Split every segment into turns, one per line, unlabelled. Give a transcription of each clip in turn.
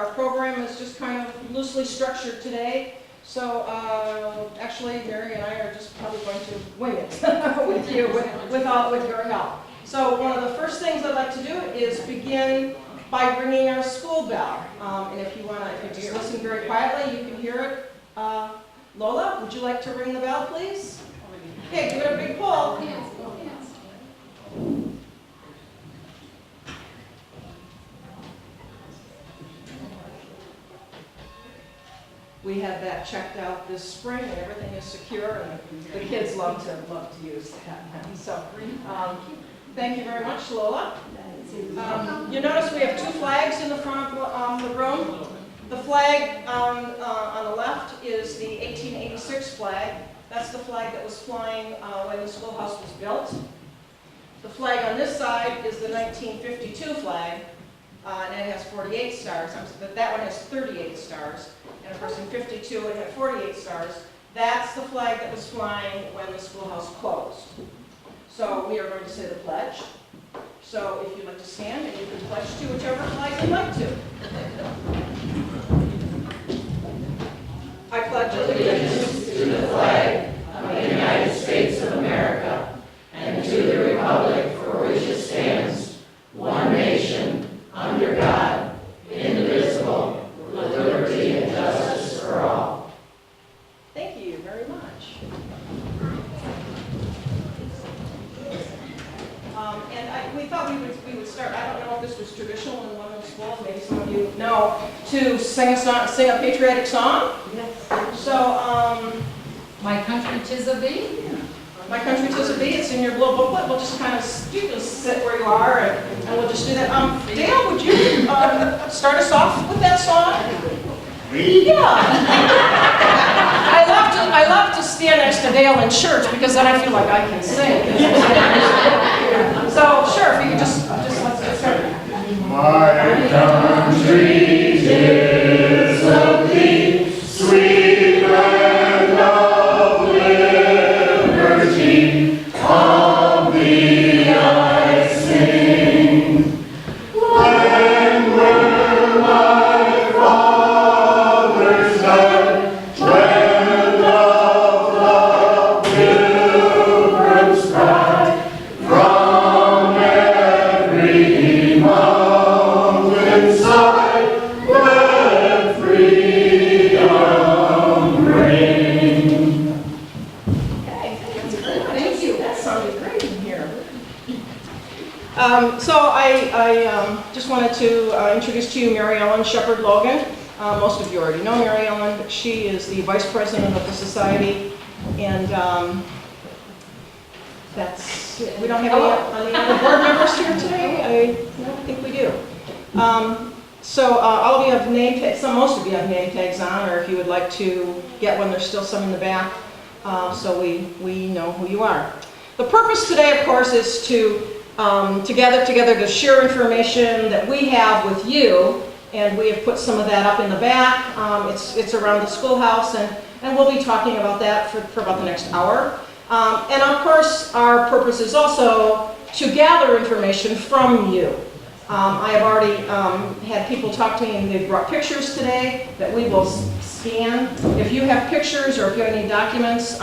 our program is just kind of loosely structured today. So actually, Mary and I are just probably going to wing it with you, with your help. So one of the first things I'd like to do is begin by ringing our school bell. And if you just listen very quietly, you can hear it. Lola, would you like to ring the bell, please? Okay, give it a big pull. We had that checked out this spring, and everything is secure, and the kids love to use that. So, thank you very much, Lola. You notice we have two flags in the front of the room. The flag on the left is the 1886 flag. That's the flag that was flying when the schoolhouse was built. The flag on this side is the 1952 flag, and it has 48 stars. That one has 38 stars. And of course in 52 it had 48 stars. That's the flag that was flying when the schoolhouse closed. So we are going to say the pledge. So if you'd like to stand, and you can pledge to whichever flag you'd like to. I pledge allegiance
to the flag of the United States of America and to the republic for which it stands, one nation, under God, indivisible, with liberty and justice for all.
Thank you very much. We thought we would start. I don't know if this was traditional in one of the schools. Maybe some of you know, to sing a patriotic song.
Yes.
So,
My Country 'Tis of Thee.
My Country 'Tis of Thee. It's in your blue booklet. We'll just kind of you just sit where you are, and we'll just do that. Dale, would you start us off with that song?
Me?
Yeah. I love to stand next to Dale in church because then I feel like I can sing. So sure, if you could just let's get started.
My country is of thee, sweet land of liberty, of thee I sing. Land where my fathers died, land of the pilgrim's pride, from every mountainside, let freedom ring.
Okay, that's great. Thank you. That sounded great in here. So I just wanted to introduce to you Mary Ellen Shepherd Logan. Most of you already know Mary Ellen, but she is the vice president of the society, and that's it. We don't have any other board members here today. I don't think we do. So all of you have name tags. Most of you have name tags on, or if you would like to get one, there's still some in the back, so we know who you are. The purpose today, of course, is to gather together to share information that we have with you, and we have put some of that up in the back. It's around the schoolhouse, and we'll be talking about that for about the next hour. And of course, our purpose is also to gather information from you. I have already had people talk to me, and they've brought pictures today that we will scan. If you have pictures or if you have any documents,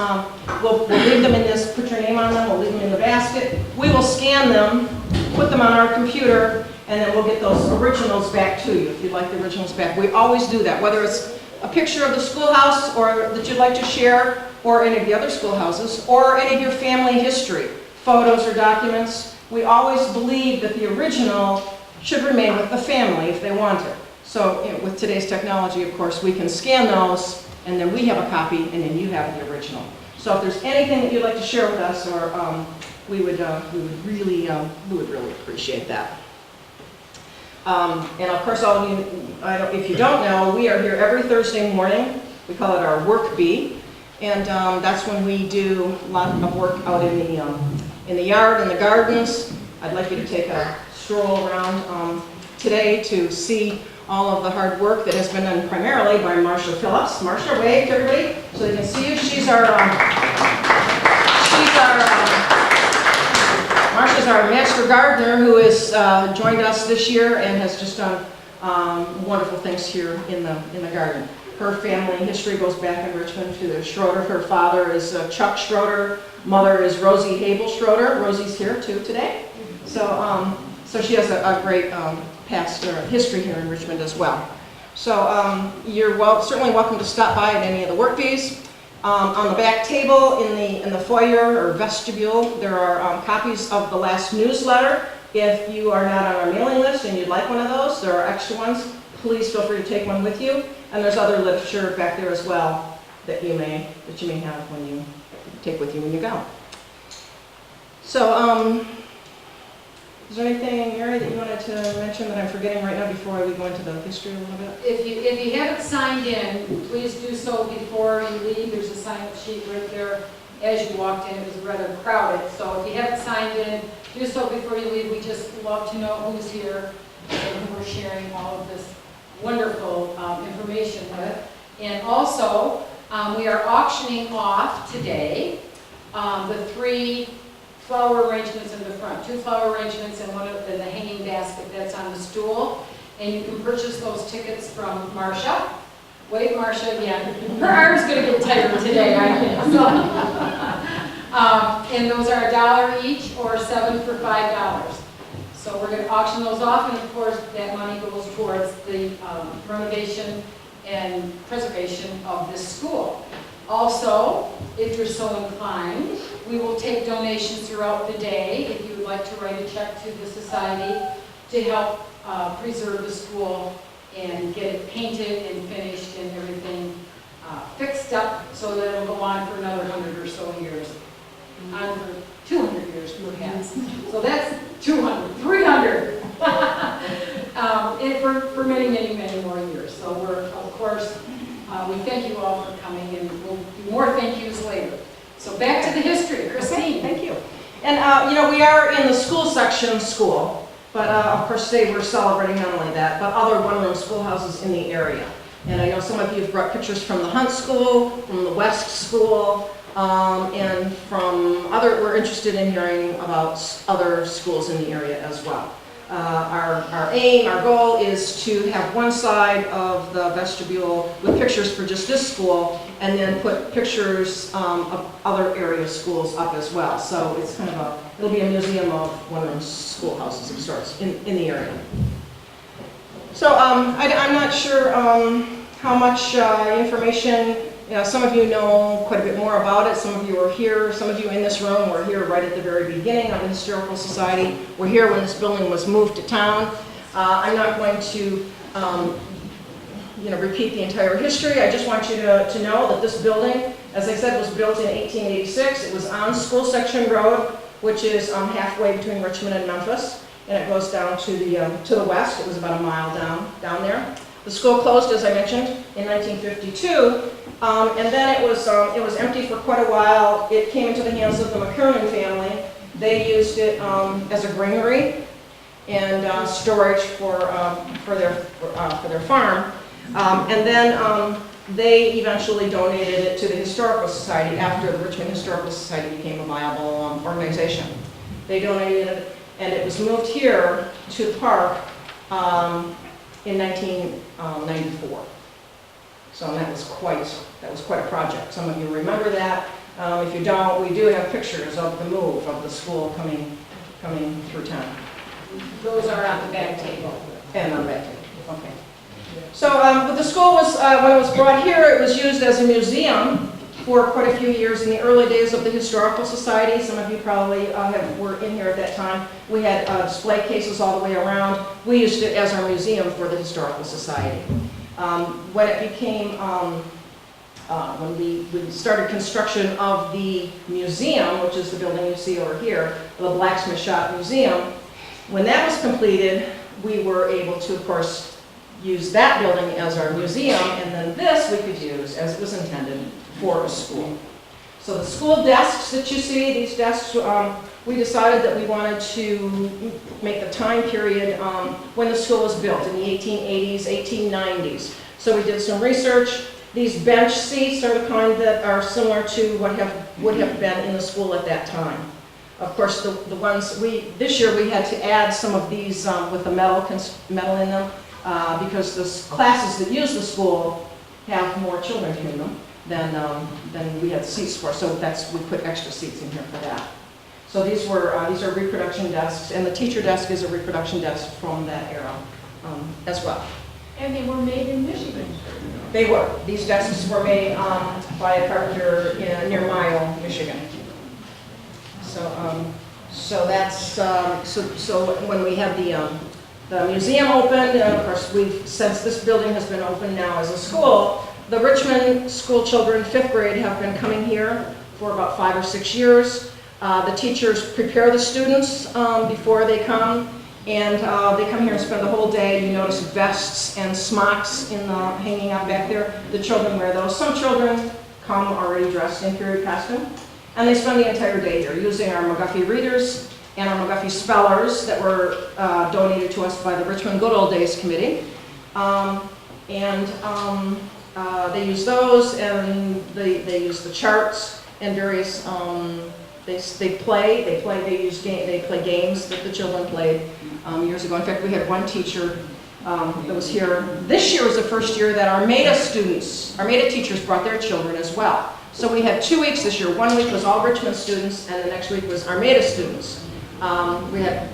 we'll leave them in this, put your name on them, we'll leave them in the basket. We will scan them, put them on our computer, and then we'll get those originals back to you if you'd like the originals back. We always do that, whether it's a picture of the schoolhouse or that you'd like to share, or any of the other schoolhouses, or any of your family history, photos or documents. We always believe that the original should remain with the family if they want it. So with today's technology, of course, we can scan those, and then we have a copy, and then you have the original. So if there's anything that you'd like to share with us, or we would really appreciate that. And of course, all of you, if you don't know, we are here every Thursday morning. We call it our work bee, and that's when we do a lot of work out in the yard, in the gardens. I'd like you to take a stroll around today to see all of the hard work that has been done primarily by Marcia Phillips. Marcia, wave to everybody so they can see you. Marcia's our master gardener who has joined us this year and has just done wonderful things here in the garden. Her family history goes back in Richmond to the Schroeder. Her father is Chuck Schroeder. Mother is Rosie Habel Schroeder. Rosie's here too today. So, so she has a great past history here in Richmond as well. So you're certainly welcome to stop by at any of the work days. On the back table in the foyer or vestibule, there are copies of the last newsletter. If you are not on our mailing list and you'd like one of those, there are extra ones. Please feel free to take one with you. And there's other literature back there as well that you may have when you take with you when you go. So, is there anything, Mary, that you wanted to mention that I'm forgetting right now before we go into the history a little bit?
If you haven't signed in, please do so before you leave. There's a sign-up sheet right there as you walked in. It was rather crowded, so if you haven't signed in, do so before you leave. We just love to know who's here and who we're sharing all of this wonderful information with. And also, we are auctioning off today the 3 flower arrangements in the front, 2 flower arrangements and one of the hanging basket that's on the stool. And you can purchase those tickets from Marcia. Wait, Marcia, again. Her arm's going to get tighter today, I think. So, and those are $1 each or 7 for $5. So we're going to auction those off, and of course that money goes towards the renovation and preservation of this school. Also, if you're so inclined, we will take donations throughout the day if you would like to write a check to the society to help preserve the school and get it painted and finished and everything fixed up so that it'll go on for another 100 or so years. On for 200 years perhaps. So that's 200, 300. And for many, many, many more years. So we're, of course, we thank you all for coming, and we'll do more thank yous later. So back to the history, Christine.
Okay, thank you. And you know, we are in the school section school, but of course today we're celebrating not only that, but other one-room schoolhouses in the area. And I know some of you have brought pictures from the Hunt School, from the West School, and from other, we're interested in hearing about other schools in the area as well. Our aim, our goal is to have one side of the vestibule with pictures for just this school, and then put pictures of other area schools up as well. So it's kind of it'll be a museum of one-room schoolhouses of sorts in the area. So I'm not sure how much information. Some of you know quite a bit more about it. Some of you are here. Some of you in this room were here right at the very beginning of the Historical Society. We're here when this building was moved to town. I'm not going to repeat the entire history. I just want you to know that this building, as I said, was built in 1886. It was on School Section Road, which is halfway between Richmond and Memphis, and it goes down to the west. It was about a mile down there. The school closed, as I mentioned, in 1952, and then it was empty for quite a while. It came into the hands of the McKernan family. They used it as a granary and storage for their farm, and then they eventually donated it to the Historical Society after the Richmond Historical Society became a viable organization. They donated it, and it was moved here to the park in 1994. So that was quite a project. Some of you remember that. If you don't, we do have pictures of the move of the school coming through town.
Those are on the back table.
And on the back table. Okay. So the school was when it was brought here, it was used as a museum for quite a few years in the early days of the Historical Society. Some of you probably were in here at that time. We had display cases all the way around. We used it as our museum for the Historical Society. When it became, when we started construction of the museum, which is the building you see over here, the Blacksmith Shop Museum, when that was completed, we were able to, of course, use that building as our museum, and then this we could use, as it was intended, for a school. So the school desks that you see, these desks, we decided that we wanted to make the time period when the school was built, in the 1880s, 1890s. So we did some research. These bench seats are the kind that are similar to what would have been in the school at that time. Of course, the ones this year we had to add some of these with the metal in them. because the classes that use the school have more children in them than we had seats for, so we put extra seats in here for that. So these are reproduction desks, and the teacher desk is a reproduction desk from that era as well.
And they were made in Michigan.
They were. These desks were made by a carpenter near Mayo, Michigan. So that's so when we have the museum opened, and of course since this building has been open now as a school, the Richmond school children, 5th grade, have been coming here for about 5 or 6 years. The teachers prepare the students before they come, and they come here and spend the whole day. You notice vests and smocks hanging out back there. The children wear those. Some children come already dressed in period costume, and they spend the entire day here using our McGuffey readers and our McGuffey spellers that were donated to us by the Richmond Good Old Days Committee. They use those, and they use the charts and various. They play games that the children played years ago. In fact, we had one teacher that was here. This year was the first year that Armada teachers brought their children as well. So we had 2 weeks this year. 1 week was all Richmond students, and the next week was Armada students. We had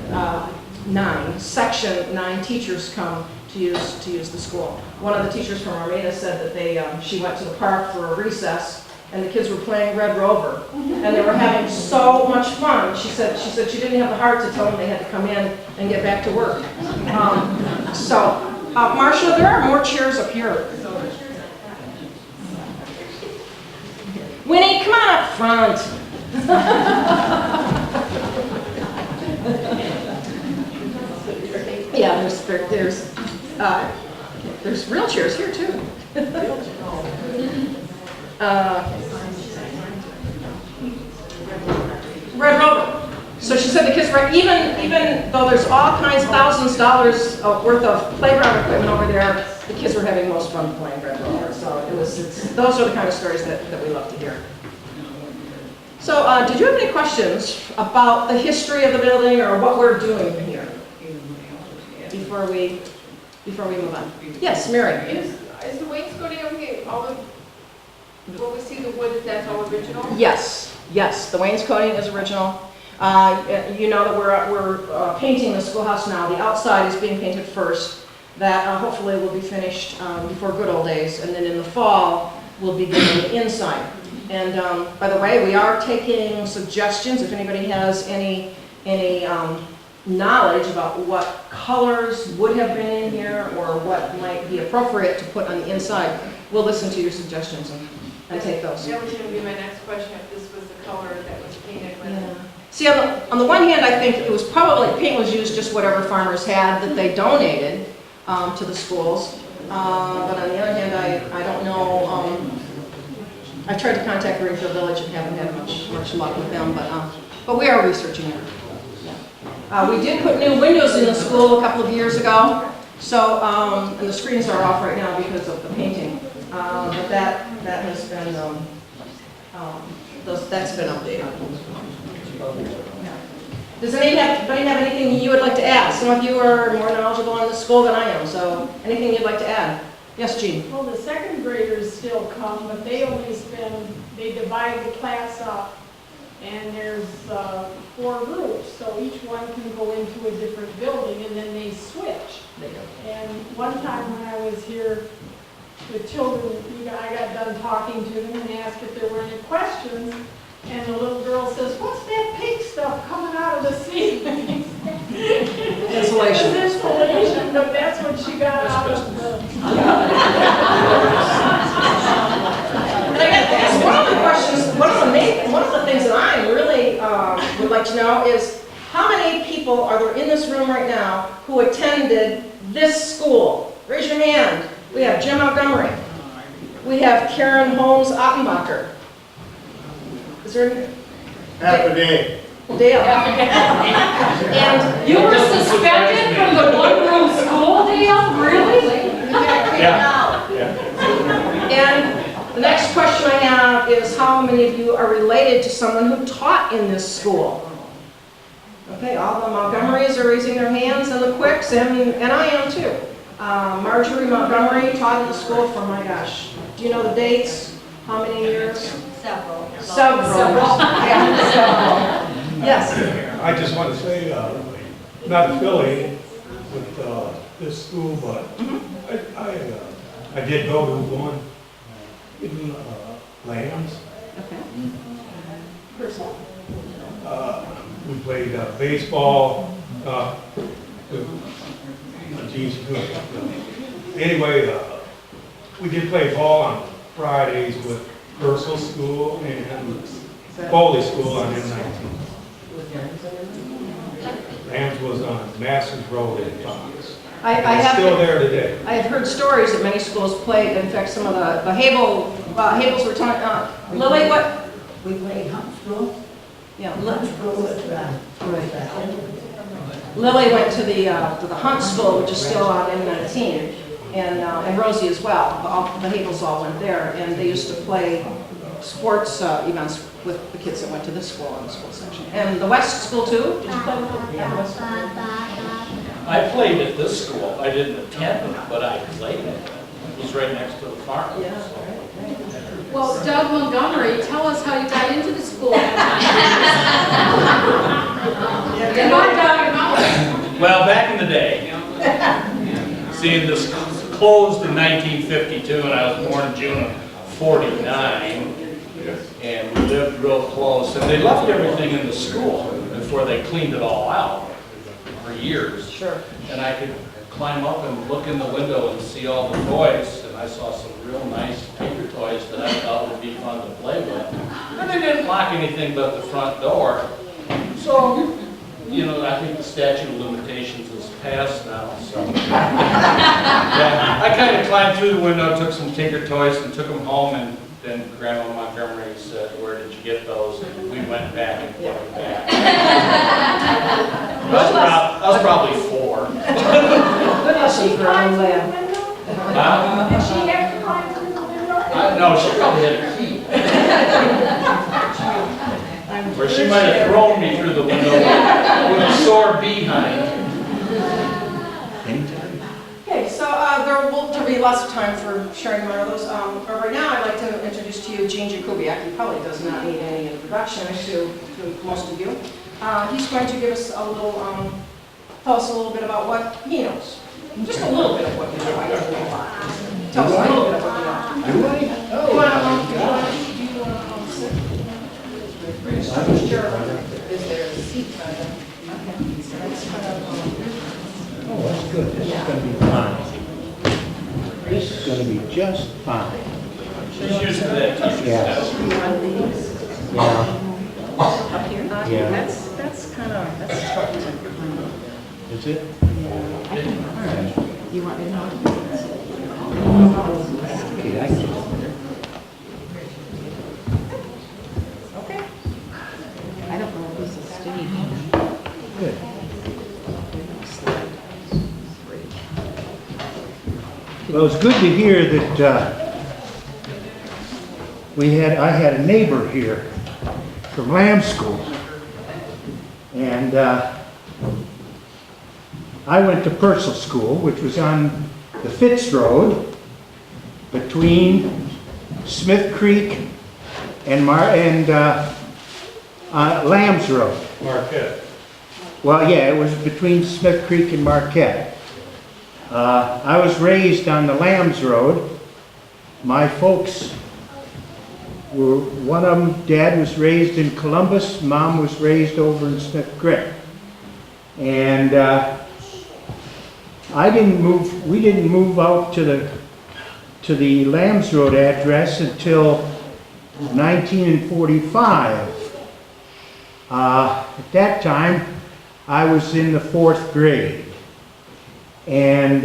9 teachers come to use the school. One of the teachers from Armada said that she went to the park for a recess, and the kids were playing Red Rover, and they were having so much fun. She said she didn't have the heart to tell them they had to come in and get back to work. Marcia, there are more chairs up here. Winnie, come on up front. Yeah, there's real chairs here too. Red Rover. So she said the kids were, even though there's all kinds, thousands of dollars worth of playground equipment over there, the kids were having most fun playing Red Rover. So those are the kind of stories that we love to hear. So did you have any questions about the history of the building or what we're doing here before we move on? Yes, Mary.
Is the wainscoting okay? What we see the wood, that's all original?
Yes, the wainscoting is original. You know that we're painting the schoolhouse now. The outside is being painted first. That hopefully will be finished before Good Old Days, and then in the fall we'll begin the inside. And by the way, we are taking suggestions if anybody has any knowledge about what colors would have been in here or what might be appropriate to put on the inside. We'll listen to your suggestions and take those.
That was going to be my next question, if this was the color that was painted with.
Yeah. See, on the one hand, I think it was probably, paint was used just whatever farmers had that they donated to the schools. But on the other hand, I don't know. I've tried to contact Greenfield Village and haven't had much luck with them, but we are researching it. Yeah. We did put new windows in the school a couple of years ago, so and the screens are off right now because of the painting. But that has been that's been updated. Yeah. Does anybody have anything you would like to add? Some of you are more knowledgeable on the school than I am, so anything you'd like to add? Yes, Jean.
Well, the second graders still come, but they divide the class up, and there's 4 groups, so each one can go into a different building, and then they switch. And one time when I was here, the children, I got done talking to them and asked if there were any questions, and the little girl says, "What's that pink stuff coming out of the ceiling?"
Insulation.
It's insulation, but that's what she got out of the...
One of the questions, one of the things that I really would like to know is how many people are there in this room right now who attended this school? Raise your hand. We have Jim Montgomery. We have Karen Holmes Ottenbacher. Is there any?
Half a day.
Dale. And
You were suspended from the one-room school, Dale? Really?
Yeah.
And the next question I have is how many of you are related to someone who taught in this school? Okay, all the Montgomerys are raising their hands and the Quicks, and I am too. Marjorie Montgomery taught in the school for, my gosh, do you know the dates? How many years?
Several.
Several. Yeah, several. Yes.
I just want to say, not affiliated with this school, but I did go to one in Lambs.
Okay.
We played baseball. Geez, anyway, we did play ball on Fridays with Purcell School and Foley School on M19. Lambs was on Masters Road in Fox. It's still there today.
I have heard stories that many schools played. In fact, some of the Habels were telling, Lily, what?
We played home school.
Yeah,
School with
Lily went to the Hunt School, which is still on M19, and Rosie as well. The Habels all went there, and they used to play sports events with the kids that went to this school in the school section. And the West School too? Did you play with them? Yeah, the West School.
I played at this school. I didn't attend it, but I played it. It was right next to the farm.
Yeah.
Well, Doug Montgomery, tell us how you got into the school. Come on, Doug.
Well, back in the day, seeing this closed in 1952, and I was born in June of '49, and we lived real close. And they left everything in the school before they cleaned it all out for years.
Sure.
And I could climb up and look in the window and see all the toys, and I saw some real nice paper toys that I thought would be fun to play with. And they didn't lock anything but the front door. So, you know, I think the statute of limitations is passed now, so. Yeah, I kind of climbed through the window, took some Tinker toys and took them home, and then Grandma Montgomery said, "Where did you get those?" And we went back and put them back. I was probably 4.
Good lesson for our own lab.
Did she have to climb through the window?
No, she probably had a key. Or she might have thrown me through the window with a sore behind.
Okay, so there will be lots of time for sharing more of those. Right now, I'd like to introduce to you Gene Jakubiak. He probably does not need any introduction to most of you. He's going to give us a little, tell us a little bit about what he knows. Just a little bit of what you know. I don't know a lot. Tell us a little bit of what you know.
Do I?
Do you want to sit? Sure. Is there a seat by them? Okay. So that's kind of,
Oh, that's good. This is going to be fine. This is going to be just fine.
She's used to that teacher's
Yeah.
desk.
do you want these
Yeah.
up here?
Yeah.
That's kind of, that's tough to climb.
Is it?
You want me to know?
Okay, I can.
Okay.
I don't know if this is Steve.
Good. Well, it's good to hear that I had a neighbor here from Lamb School. And I went to Purcell School, which was on the Fitz Road between Smith Creek and Lambs Road.
Marquette.
Well, yeah, it was between Smith Creek and Marquette. I was raised on the Lambs Road. My folks were, one of them, Dad was raised in Columbus, Mom was raised over in Smith Creek. And we didn't move out to the Lambs Road address until 1945. At that time, I was in the 4th grade. And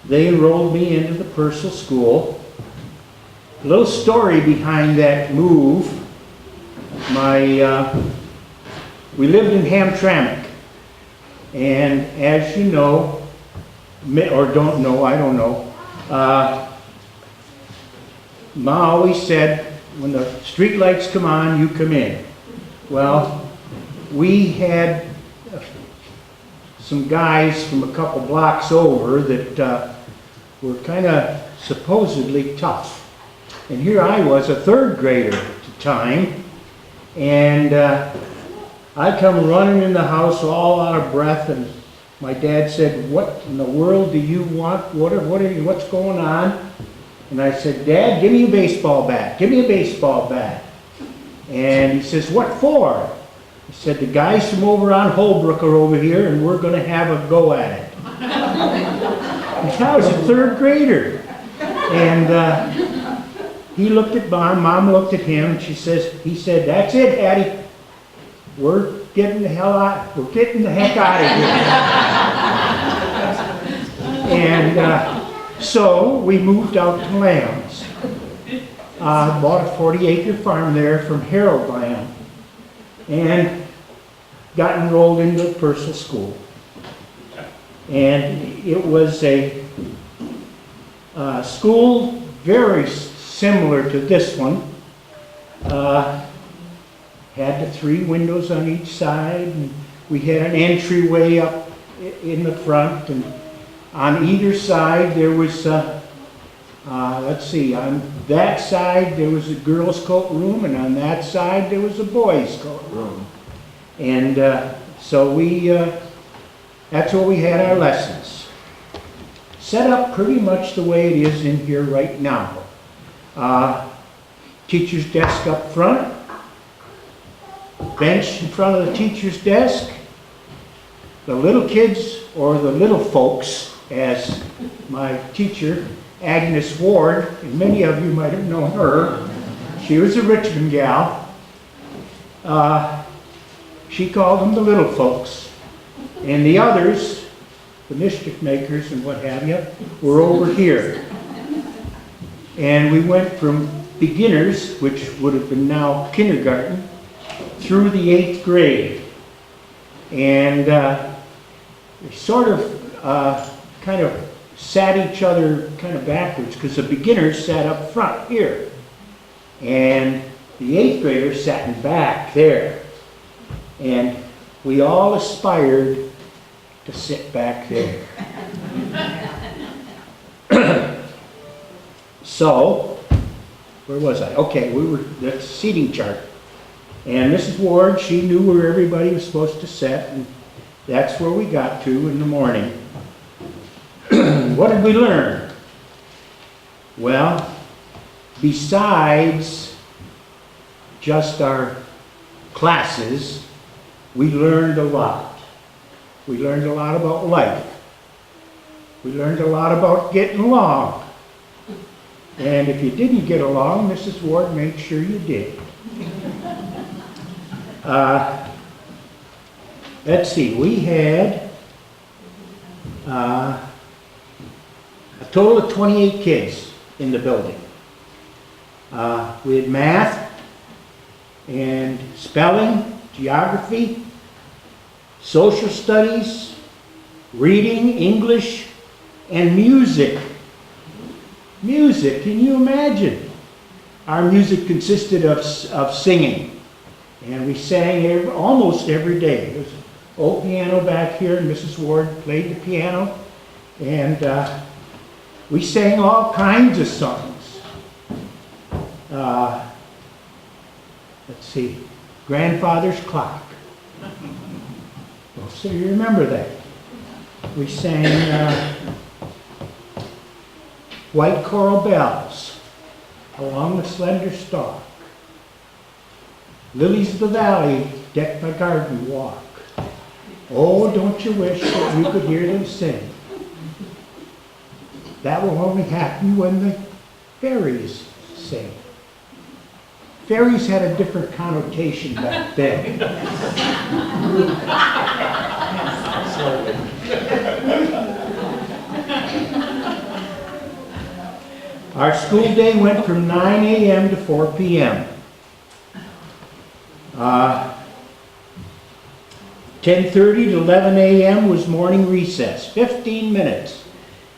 they enrolled me into the Purcell School. A little story behind that move. We lived in Hamtramck. And as you know, or don't know, I don't know, Ma always said, when the street lights come on, you come in. Well, we had some guys from a couple blocks over that were kind of supposedly tough. And here I was, a third grader at the time, and I come running in the house all out of breath, and my dad said, "What in the world do you want? What's going on?" And I said, "Dad, give me a baseball bat. Give me a baseball bat." And he says, "What for?" He said, "The guys from over on Holbrook are over here, and we're going to have a go at it." And I was a third grader. And he looked at Mom looked at him, and he said, "That's it, Daddy. We're getting the heck out of here." And so we moved out to Lambs. Bought a 40-acre farm there from Harold Lamb, and got enrolled into the Purcell School. And it was a school very similar to this one. Had the 3 windows on each side, and we had an entryway up in the front, and on either side there was, let's see, on that side there was a girls' coat room, and on that side there was a boys' coat room. And so that's where we had our lessons. Set up pretty much the way it is in here right now. Teacher's desk up front, bench in front of the teacher's desk. The little kids, or the little folks, as my teacher, Agnes Ward, and many of you might have known her. She was a Richmond gal. She called them the little folks. And the others, the mischief makers and what have you, were over here. And we went from beginners, which would have been now kindergarten, through the 8th grade. And we sort of kind of sat each other kind of backwards, because the beginners sat up front here. And the 8th graders sat in back there. And we all aspired to sit back there. So, where was I? Okay, we were the seating chart. And Mrs. Ward, she knew where everybody was supposed to sit, and that's where we got to in the morning. What did we learn? Well, besides just our classes, we learned a lot. We learned a lot about life. We learned a lot about getting along. And if you didn't get along, Mrs. Ward made sure you did. Let's see, we had a total of 28 kids in the building. We had math and spelling, geography, social studies, reading, English, and music. Music, can you imagine? Our music consisted of singing, and we sang almost every day. There was an old piano back here, and Mrs. Ward played the piano, and we sang all kinds of songs. Let's see, Grandfather's Clock. Well, so you remember that. We sang White Coral Bells, Along the Slender Stalk, Lilies of the Valley, Deck My Garden Walk. Oh, don't you wish that you could hear them sing? That will only happen when the fairies sing. Fairies had a different connotation back then. Our school day went from 9 a.m. to 4 p.m. 10:30 to 11 a.m. was morning recess, 15 minutes.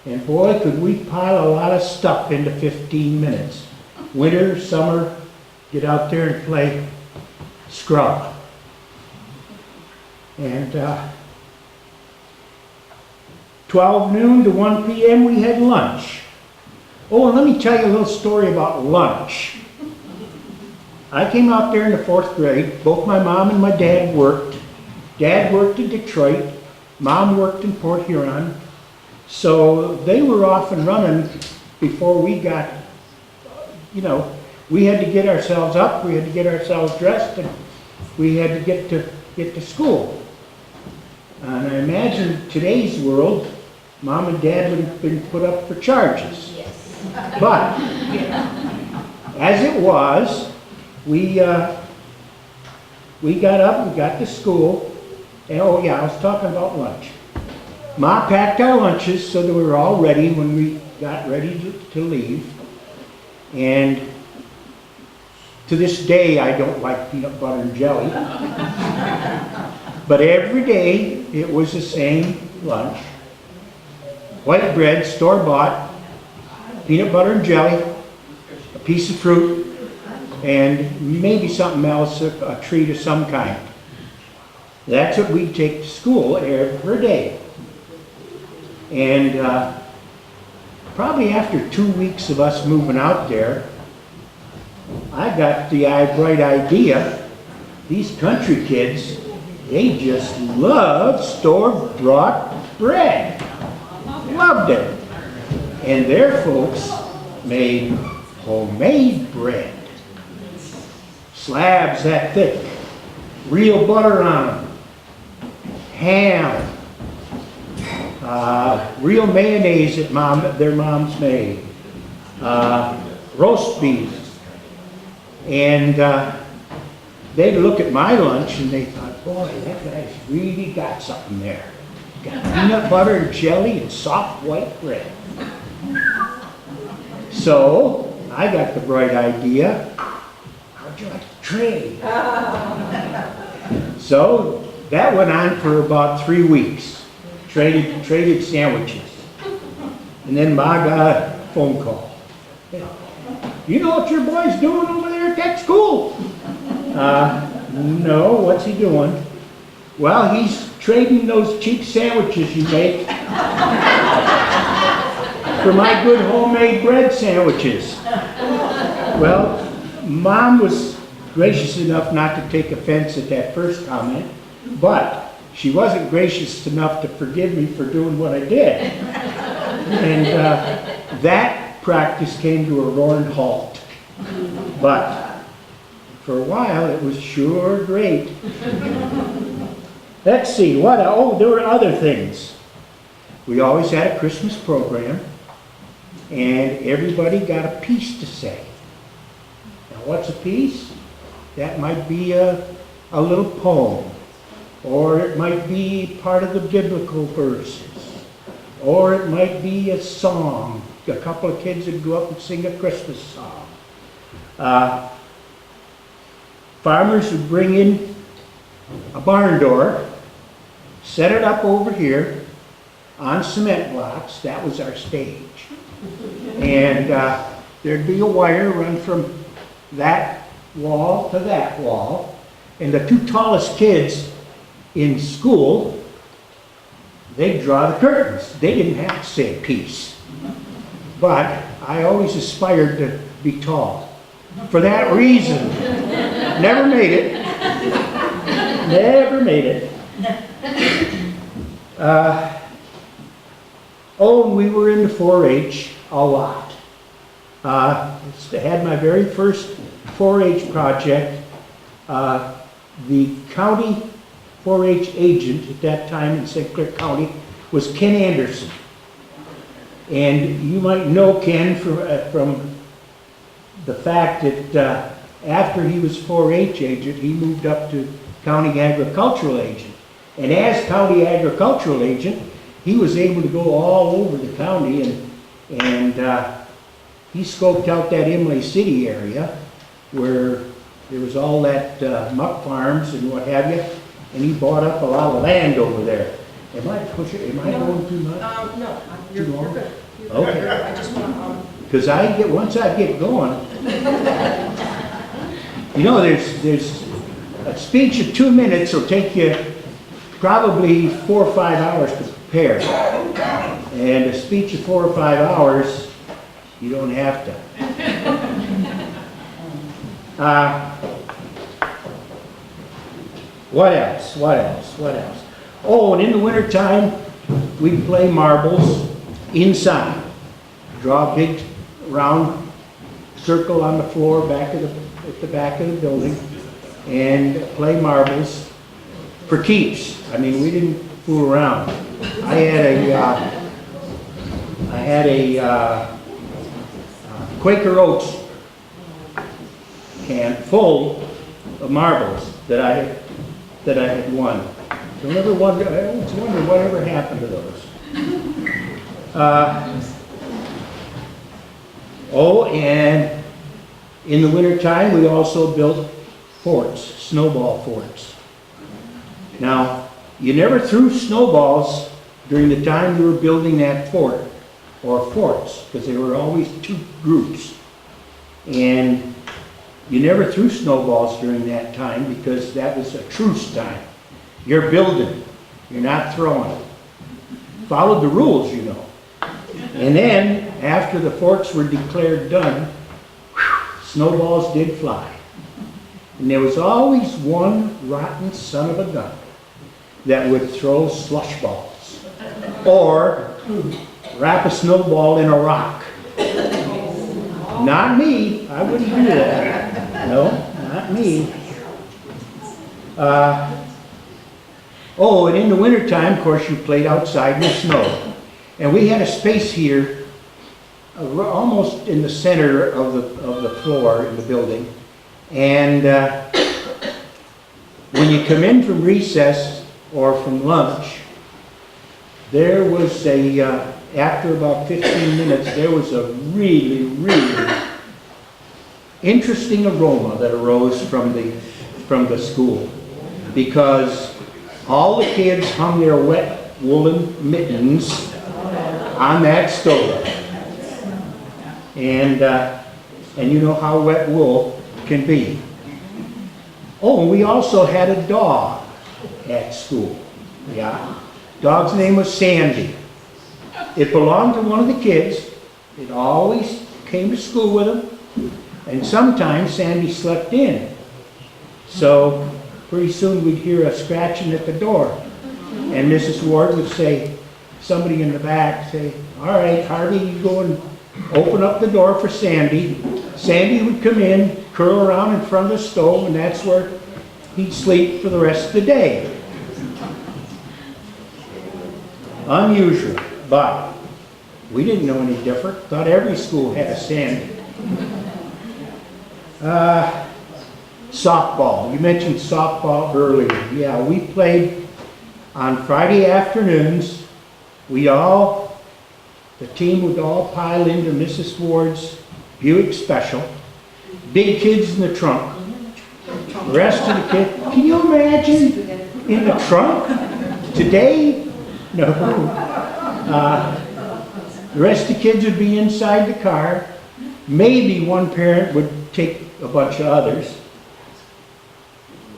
And boy, could we pile a lot of stuff into 15 minutes. Winter, summer, get out there and play scrub. And 12 noon to 1 p.m. we had lunch. Oh, and let me tell you a little story about lunch. I came out there in the 4th grade. Both my mom and my dad worked. Dad worked in Detroit. Mom worked in Port Huron. So they were off and running before we got, you know, we had to get ourselves up, we had to get ourselves dressed, and we had to get to school. And I imagine today's world, Mom and Dad would have been put up for charges. But, as it was, we got up, we got to school, and oh yeah, I was talking about lunch. Ma packed our lunches so that we were all ready when we got ready to leave. And to this day, I don't like peanut butter and jelly. But every day, it was the same lunch. White bread, store-bought, peanut butter and jelly, a piece of fruit, and maybe something else, a treat of some kind. That's what we'd take to school every day. And probably after 2 weeks of us moving out there, I got the bright idea, these country kids, they just love store-bought bread. Loved it. And their folks made homemade bread. Slabs that thick, real butter on them, ham, real mayonnaise that their moms made, roast beef. And they'd look at my lunch and they thought, boy, that guy's really got something there. Got peanut butter and jelly and soft white bread. So I got the bright idea, how'd you like to trade? So that went on for about 3 weeks. Traded sandwiches. And then Ma got a phone call. You know what your boy's doing over there at that school? No, what's he doing? Well, he's trading those cheap sandwiches you make for my good homemade bread sandwiches. Well, Mom was gracious enough not to take offense at that first comment, but she wasn't gracious enough to forgive me for doing what I did. And that practice came to a roaring halt. But for a while, it was sure great. Let's see, there were other things. We always had a Christmas program, and everybody got a piece to say. Now, what's a piece? That might be a little poem, or it might be part of the biblical verses, or it might be a song. A couple of kids would go up and sing a Christmas song. Farmers would bring in a barn door, set it up over here on cement blocks. That was our stage. And there'd be a wire run from that wall to that wall. And the two tallest kids in school, they'd draw the curtains. They didn't have to say a piece. But I always aspired to be tall. For that reason, never made it. Never made it. We were into 4-H a lot. I had my very first 4-H project. The county 4-H agent at that time in St. Clair County was Ken Anderson. And you might know Ken from the fact that after he was 4-H agent, he moved up to county agricultural agent. And as county agricultural agent, he was able to go all over the county, and he scoped out that Imlay City area where there was all that muck farms and what have you, and he bought up a lot of land over there. Am I going too much?
No, you're good.
Okay.
I just want to,
Because once I get going, you know, there's a speech of 2 minutes will take you probably 4 or 5 hours to prepare. And a speech of 4 or 5 hours, you don't have to. What else? What else? What else? Oh, and in the wintertime, we play marbles inside. Draw a big round circle on the floor at the back of the building and play marbles for keeps. I mean, we didn't fool around. I had a Quaker Oats can full of marbles that I had won. I always wonder whatever happened to those. Oh, and in the wintertime, we also built forts, snowball forts. Now, you never threw snowballs during the time you were building that fort or forts, because there were always 2 groups. And you never threw snowballs during that time because that was a truce time. You're building, you're not throwing. Followed the rules, you know. And then, after the forts were declared done, snowballs did fly. And there was always one rotten son of a gun that would throw slush balls or wrap a snowball in a rock. Not me. I wouldn't do that. No, not me. Oh, and in the wintertime, of course, you played outside in the snow. And we had a space heater almost in the center of the floor in the building. And when you come in from recess or from lunch, there was after about 15 minutes, there was a really, really interesting aroma that arose from the school, because all the kids hung their wet woolen mittens on that stove. And you know how wet wool can be. Oh, and we also had a dog at school. Yeah. Dog's name was Sandy. It belonged to one of the kids. It always came to school with him. And sometimes Sandy slept in. So pretty soon we'd hear a scratching at the door. And Mrs. Ward would say, somebody in the back say, all right, Harvey, you go and open up the door for Sandy. Sandy would come in, curl around in front of the stove, and that's where he'd sleep for the rest of the day. Unusual, but we didn't know any different. Thought every school had a Sandy. Softball. You mentioned softball earlier. Yeah, we played on Friday afternoons. The team would all pile into Mrs. Ward's Buick Special. Big kids in the trunk. The rest of the kids, can you imagine in the trunk? Today? No. The rest of the kids would be inside the car. Maybe one parent would take a bunch of others.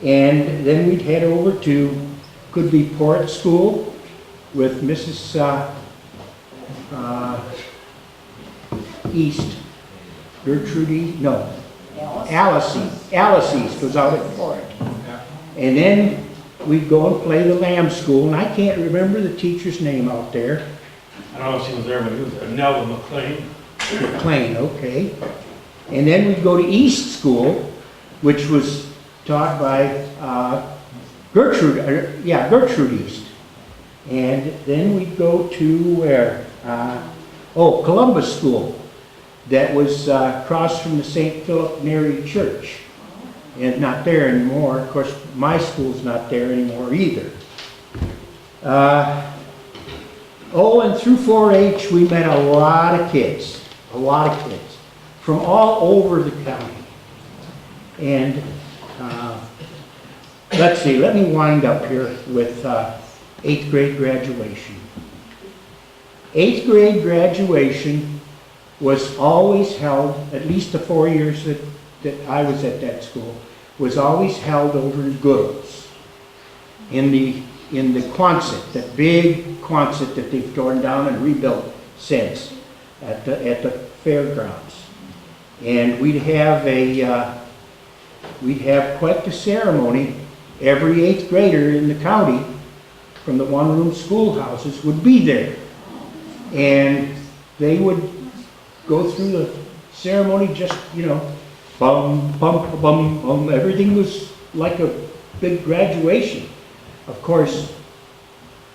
And then we'd head over to, could be Port School with Mrs. East. Gertrude East? No. Alice East was out at Port. And then we'd go and play the Lamb School, and I can't remember the teacher's name out there.
I don't know if she was there, but it was Nella McLean.
McLean, okay. And then we'd go to East School, which was taught by Gertrude East. And then we'd go to where? Columbus School. That was across from the St. Philip Neri Church. And not there anymore. Of course, my school's not there anymore either. And through 4-H, we met a lot of kids. From all over the county. And let's see, let me wind up here with 8th grade graduation. 8th grade graduation was always held, at least the 4 years that I was at that school, was always held over in Goodles, in the in the Quonset, that big Quonset that they've torn down and rebuilt since at the fairgrounds. And we'd have quite the ceremony. Every 8th grader in the county from the one-room schoolhouses would be there. And they would go through the ceremony just, you know, bum, bum, bum, bum. Everything was like a big graduation. Of course,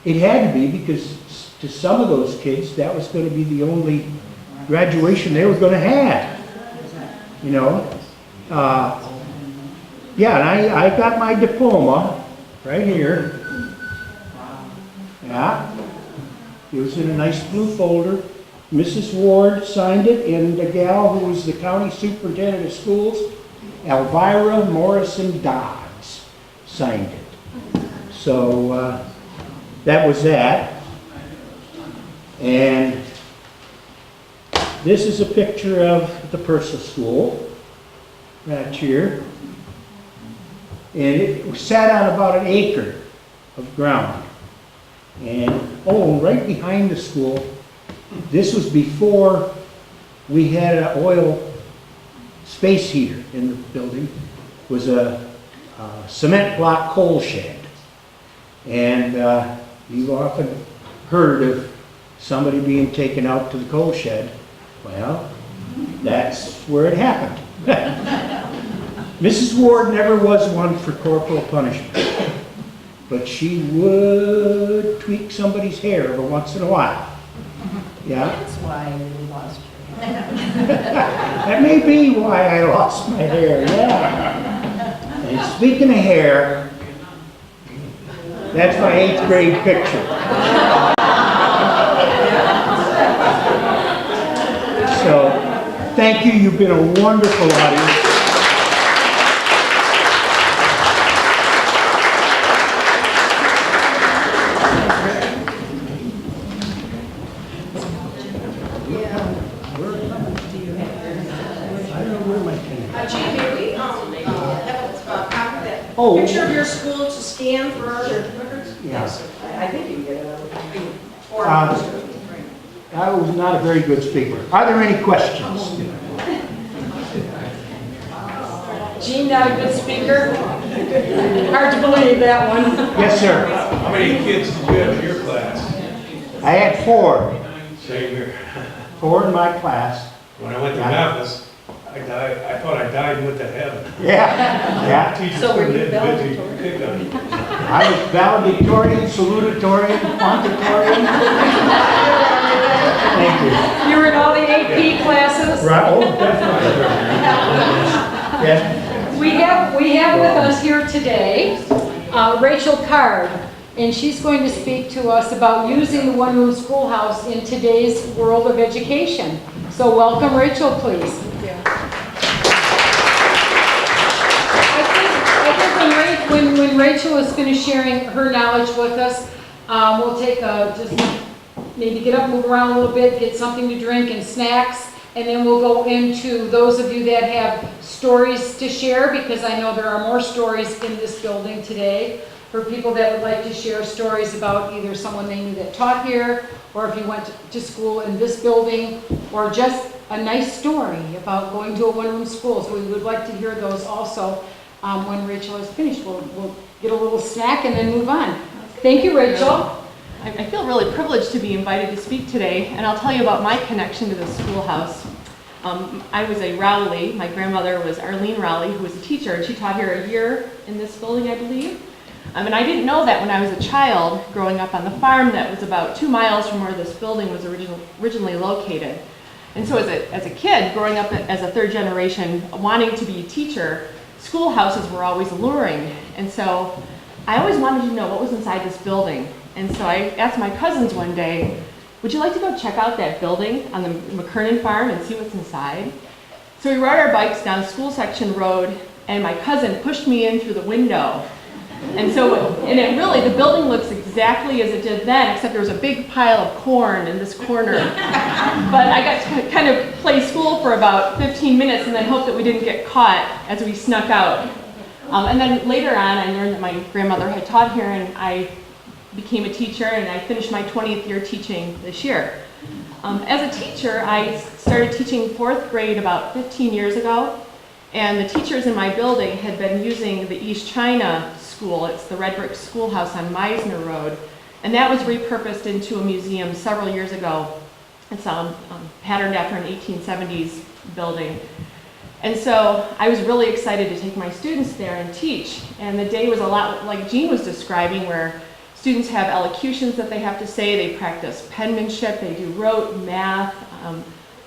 it had to be because to some of those kids, that was going to be the only graduation they were going to have. You know? Yeah, and I got my diploma right here. Yeah. It was in a nice blue folder. Mrs. Ward signed it, and the gal who was the county superintendent of schools, Elvira Morrison Dodds, signed it. So that was that. And this is a picture of the Purcell School right here. And it sat on about an acre of ground. And, oh, right behind the school, this was before we had an oil space heater in the building, was a cement block coal shed. And you've often heard of somebody being taken out to the coal shed. Well, that's where it happened. Mrs. Ward never was one for corporal punishment, but she would tweak somebody's hair every once in a while. Yeah?
That's why we lost her.
That may be why I lost my hair, yeah. And speaking of hair, that's my 8th grade picture. So, thank you. You've been a wonderful audience.
Gene, may we have a copy of that
Oh.
picture of your school to scan for our records?
Yeah.
I think you can get it. Or
I was not a very good speaker. Are there any questions?
Gene, not a good speaker? Hard to believe that one.
Yes, sir.
How many kids did you have in your class?
I had 4.
Same here.
4 in my class.
When I went to Memphis, I thought I died and went to heaven.
Yeah, yeah.
Teachers
So were you
couldn't busy
valedictorian?
pick on you.
I was valedictorian, salutatorian, quantitorian. Thank you.
You were in all the AP classes?
Right, oh, definitely. Yes.
We have with us here today Rachel Card, and she's going to speak to us about using the one-room schoolhouse in today's world of education. So welcome, Rachel, please. I think when Rachel is finished sharing her knowledge with us, we'll take just maybe get up, move around a little bit, get something to drink and snacks, and then we'll go into those of you that have stories to share, because I know there are more stories in this building today for people that would like to share stories about either someone they knew that taught here, or if you went to school in this building, or just a nice story about going to a one-room school. So we would like to hear those also when Rachel is finished. We'll get a little snack and then move on. Thank you, Rachel.
I feel really privileged to be invited to speak today, and I'll tell you about my connection to the schoolhouse. I was a Rowley. My grandmother was Arlene Rowley, who was a teacher, and she taught here a year in this building, I believe. And I didn't know that when I was a child, growing up on the farm that was about 2 miles from where this building was originally located. And so as a kid, growing up as a third generation, wanting to be a teacher, schoolhouses were always alluring. And so I always wanted to know what was inside this building. And so I asked my cousins one day, would you like to go check out that building on the McKernan farm and see what's inside? So we rode our bikes down School Section Road, and my cousin pushed me in through the window. And it really, the building looks exactly as it did then, except there was a big pile of corn in this corner. But I got to kind of play school for about 15 minutes and then hope that we didn't get caught as we snuck out. And then later on, I learned that my grandmother had taught here, and I became a teacher, and I finished my 20th year teaching this year. As a teacher, I started teaching 4th grade about 15 years ago, and the teachers in my building had been using the East China School. It's the red brick schoolhouse on Meisner Road, and that was repurposed into a museum several years ago. It's patterned after an 1870s building. And so I was really excited to take my students there and teach, and the day was a lot like Jean was describing, where students have elocutions that they have to say, they practice penmanship, they do rote, math,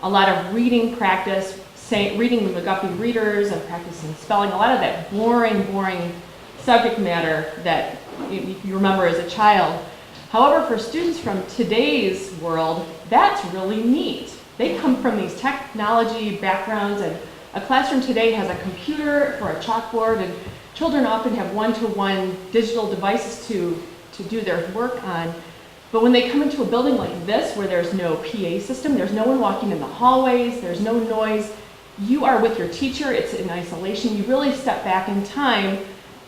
a lot of reading practice, reading the McGuffey readers and practicing spelling, a lot of that boring subject matter that you remember as a child. However, for students from today's world, that's really neat. They come from these technology backgrounds, and a classroom today has a computer for a chalkboard, and children often have one-to-one digital devices to do their work on. But when they come into a building like this, where there's no PA system, there's no one walking in the hallways, there's no noise, you are with your teacher, it's in isolation, you really step back in time,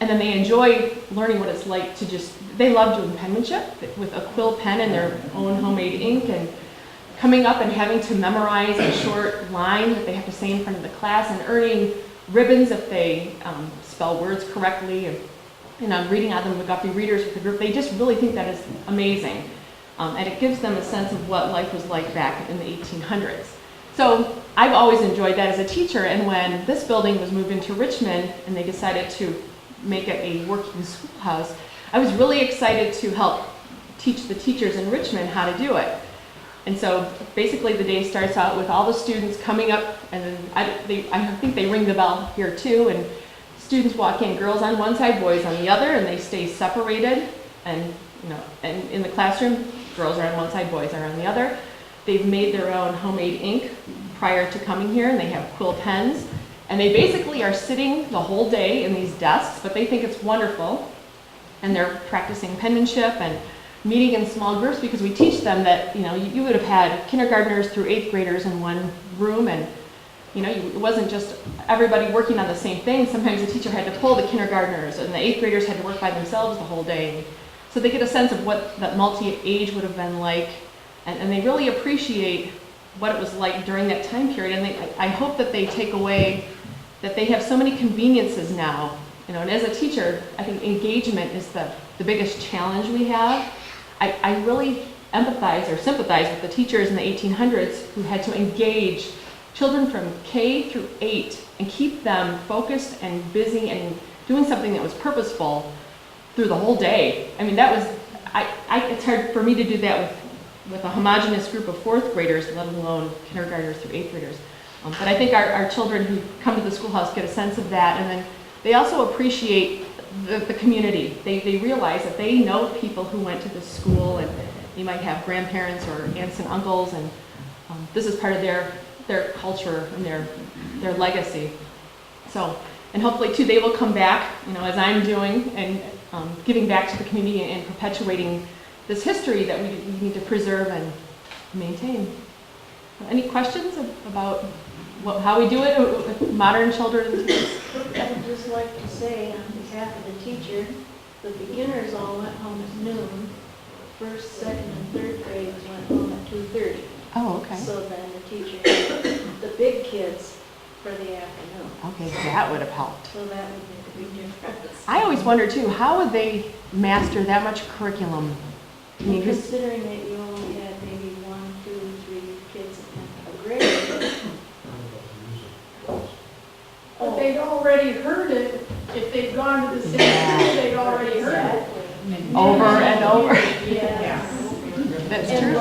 and then they enjoy learning what it's like to they love doing penmanship with a quill pen and their own homemade ink, and coming up and having to memorize a short line that they have to say in front of the class, and earning ribbons if they spell words correctly, and I'm reading out the McGuffey readers with the group. They just really think that is amazing. And it gives them a sense of what life was like back in the 1800s. So I've always enjoyed that as a teacher, and when this building was moved into Richmond and they decided to make it a working schoolhouse, I was really excited to help teach the teachers in Richmond how to do it. And so basically the day starts out with all the students coming up, and then I think they ring the bell here too, and students walk in, girls on one side, boys on the other, and they stay separated. And and in the classroom, girls are on one side, boys are on the other. They've made their own homemade ink prior to coming here, and they have quill pens. And they basically are sitting the whole day in these desks, but they think it's wonderful. And they're practicing penmanship and meeting in small groups, because we teach them that, you would have had kindergartners through 8th graders in one room, and it wasn't just everybody working on the same thing. Sometimes the teacher had to pull the kindergartners, and the 8th graders had to work by themselves the whole day. So they get a sense of what that multi-age would have been like, and they really appreciate what it was like during that time period. And I hope that they take away that they have so many conveniences now. And as a teacher, I think engagement is the biggest challenge we have. I really empathize or sympathize with the teachers in the 1800s who had to engage children from K through 8 and keep them focused and busy and doing something that was purposeful through the whole day. I mean, it's hard for me to do that with a homogeneous group of 4th graders, let alone kindergartners through 8th graders. But I think our children who come to the schoolhouse get a sense of that, and then they also appreciate the community. They realize that they know people who went to this school, and they might have grandparents or aunts and uncles, and this is part of their culture and their legacy. So, and hopefully too, they will come back, as I'm doing, and giving back to the community and perpetuating this history that we need to preserve and maintain. Any questions about how we do it with modern children?
I would just like to say, on behalf of the teacher, the beginners all went home at noon. 1st, 2nd, and 3rd grades went home at 2:30.
Oh, okay.
So then the teacher had the big kids for the afternoon.
Okay, that would have helped.
So that would make a big difference.
I always wonder too, how would they master that much curriculum? I mean,
Considering that you only had maybe 1, 2, 3 kids in a grade.
But they'd already heard it. If they'd gone to the same school, they'd already heard it.
over and over.
Yes.
That's
And
true.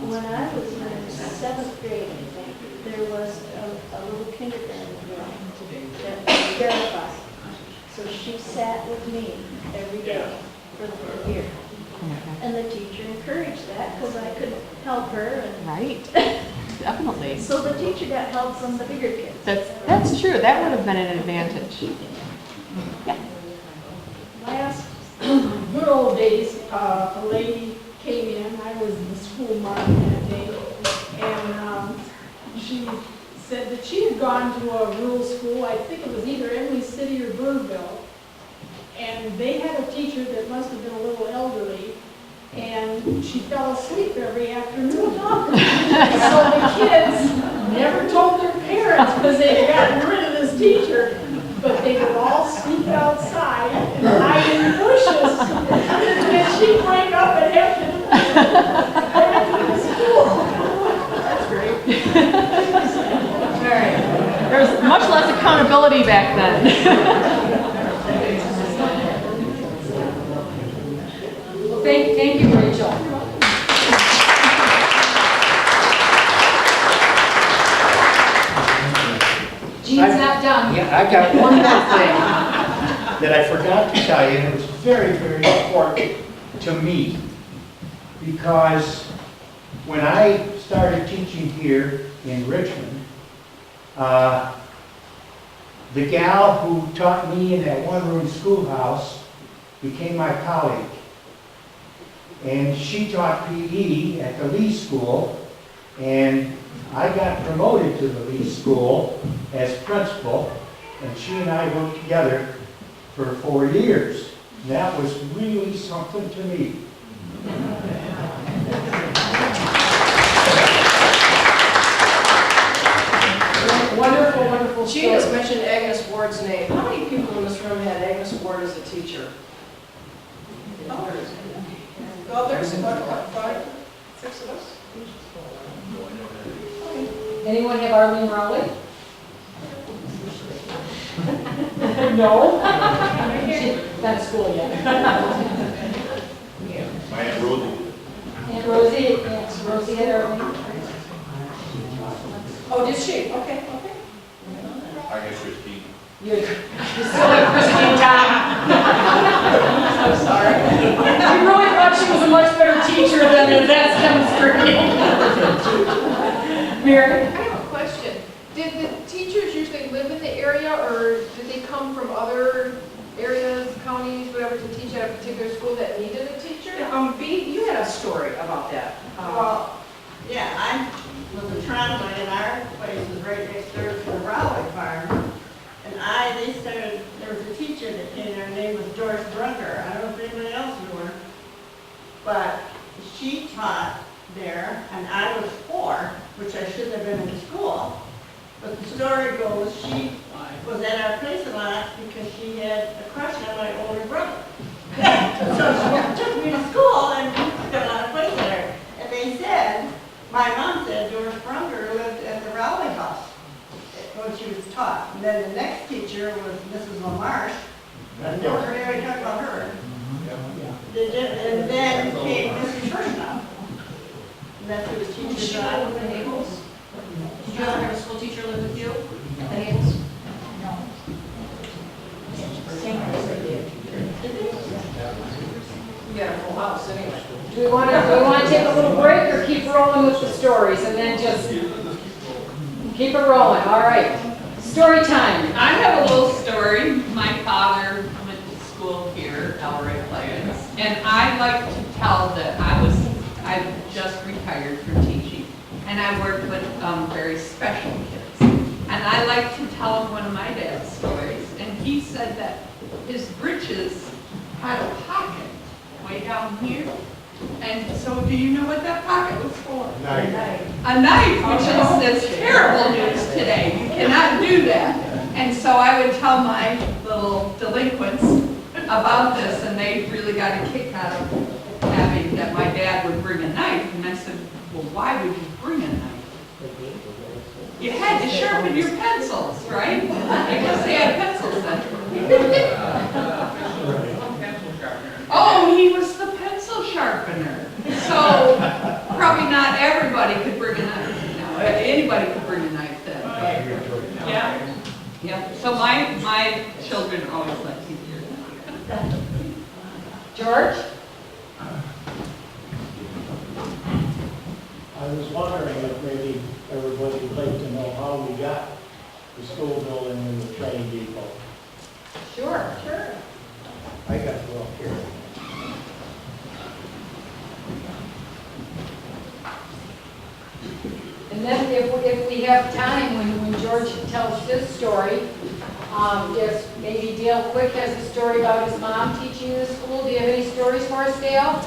when I was in 7th grade, I think, there was a little kindergarten girl that was terrified. So she sat with me every day for the whole year. And the teacher encouraged that because I could help her. And
Right, definitely.
so the teacher got help from the bigger kids.
That's true, that would have been an advantage. Yeah.
Last good old days, a lady came in, I was in the school market that day, and she said that she had gone to a rural school, I think it was either Emily City or Burville, and they had a teacher that must have been a little elderly, and she fell asleep every afternoon. So the kids never told their parents because they had gotten rid of this teacher, but they would all sneak outside and hide in the bushes. And she'd wake up and have to go to school.
That's great. All right. There was much less accountability back then.
Well, thank you, Rachel. Jean's not done.
Yeah, I got one more thing that I forgot to tell you, and it was very, very important to me, because when I started teaching here in Richmond, the gal who taught me in that one-room schoolhouse became my colleague. And she taught PE at the Lee School, and I got promoted to the Lee School as principal, and she and I worked together for 4 years. And that was really something to me.
Wonderful, wonderful
She has
story.
mentioned Agnes Ward's name. How many people in this room had Agnes Ward as a teacher? Oh, there's about 5, 6 of us.
Anyone have Arlene Rowley? No? She's not at school yet.
My Aunt Rosie.
Aunt Rosie had Arlene.
Oh, did she? Okay.
I guess Christine.
You're silly Christine Tom. I'm sorry. I really thought she was a much better teacher than that's demonstrating. Mary?
I have a question. Did the teachers usually live in the area, or did they come from other areas, counties, whatever, to teach at a particular school that needed a teacher?
Bea, you had a story about that.
Well, yeah, I was in Toronto, and our place was right next door to the Raleigh farm. And there was a teacher that came there, her name was Doris Brunker. I don't know if anybody else knew her. But she taught there, and I was 4, which I shouldn't have been in school. But the story goes, she was at our place a lot because she had a crush on my older brother. So she took me to school, and we took a lot of place there. And they said, my mom said Doris Brunker lived at the Raleigh house when she was taught. And then the next teacher was Mrs. LaMarche. I never heard anybody talk about her. And then came Mrs. Hirschnau. And that's who the teacher
She lived with the Naples? Did you ever have a school teacher live with you at the Naples? You had a full house anyway.
Do we want to take a little break or keep rolling with the stories and then just keep it rolling? All right. Story time.
I have a little story. My father went to school here, Elray Plains, and I like to tell that I just retired from teaching, and I worked with very special kids. And I like to tell them one of my dad's stories, and he said that his britches had a pocket way down here. And so do you know what that pocket was for? A knife, which is terrible news today. You cannot do that. And so I would tell my little delinquents about this, and they really got a kick out of having that my dad would bring a knife. And I said, well, why would you bring a knife? You had to sharpen your pencils, right? Because they had pencils then. Oh, he was the pencil sharpener. So probably not everybody could bring a knife. No, anybody could bring a knife then. But, yeah. Yeah. So my children always like to hear that.
George?
I was wondering if maybe everybody would like to know how we got the school building and the train depot.
Sure.
I got to go up here.
And then if we have time, when George tells his story, Yes, maybe Dale Quick has a story about his mom teaching in the school. Do you have any stories for us, Dale?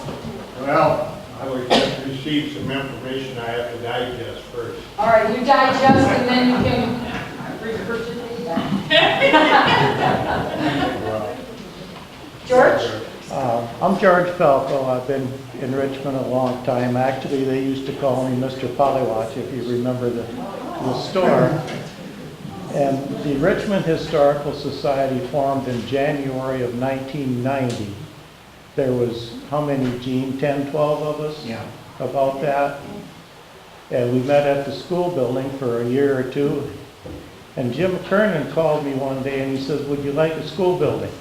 Well, I would have to receive some information I have to digest first.
All right, you digest and then you can regurgitate that. George?
I'm George Falco. I've been in Richmond a long time. Actually, they used to call me Mr. Pollywatch, if you remember the store. And the Richmond Historical Society formed in January of 1990. There was, how many, Gene, 10, 12 of us? Yeah. About that. And we met at the school building for a year or two. And Jim Kernan called me one day and he says, would you like a school building?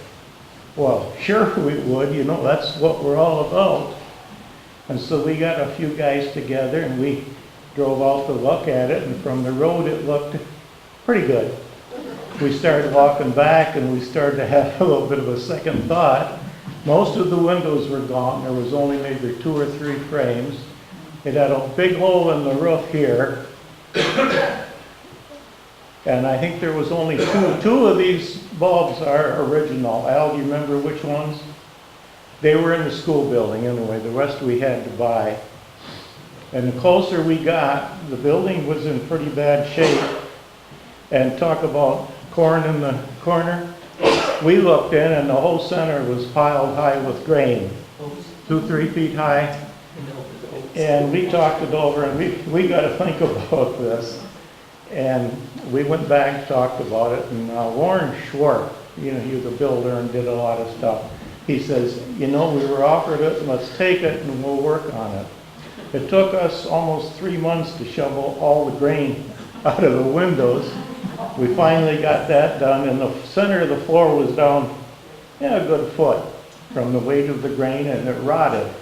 Well, sure we would, you know, that's what we're all about. And so we got a few guys together and we drove out to look at it, and from the road it looked pretty good. We started walking back and we started to have a little bit of a second thought. Most of the windows were gone. There was only maybe 2 or 3 frames. It had a big hole in the roof here. And I think there was only two of these bulbs are original. Al, do you remember which ones? They were in the school building anyway. The rest we had to buy. And the closer we got, the building was in pretty bad shape. And talk about corn in the corner. We looked in and the whole center was piled high with grain. 2-3 feet high. And we talked it over and we got to think about this. And we went back and talked about it, and Warren Schwartz, you know, he was a builder and did a lot of stuff. He says, you know, we were offered it, let's take it and we'll work on it. It took us almost 3 months to shovel all the grain out of the windows. We finally got that done, and the center of the floor was down, yeah, a good foot from the weight of the grain, and it rotted.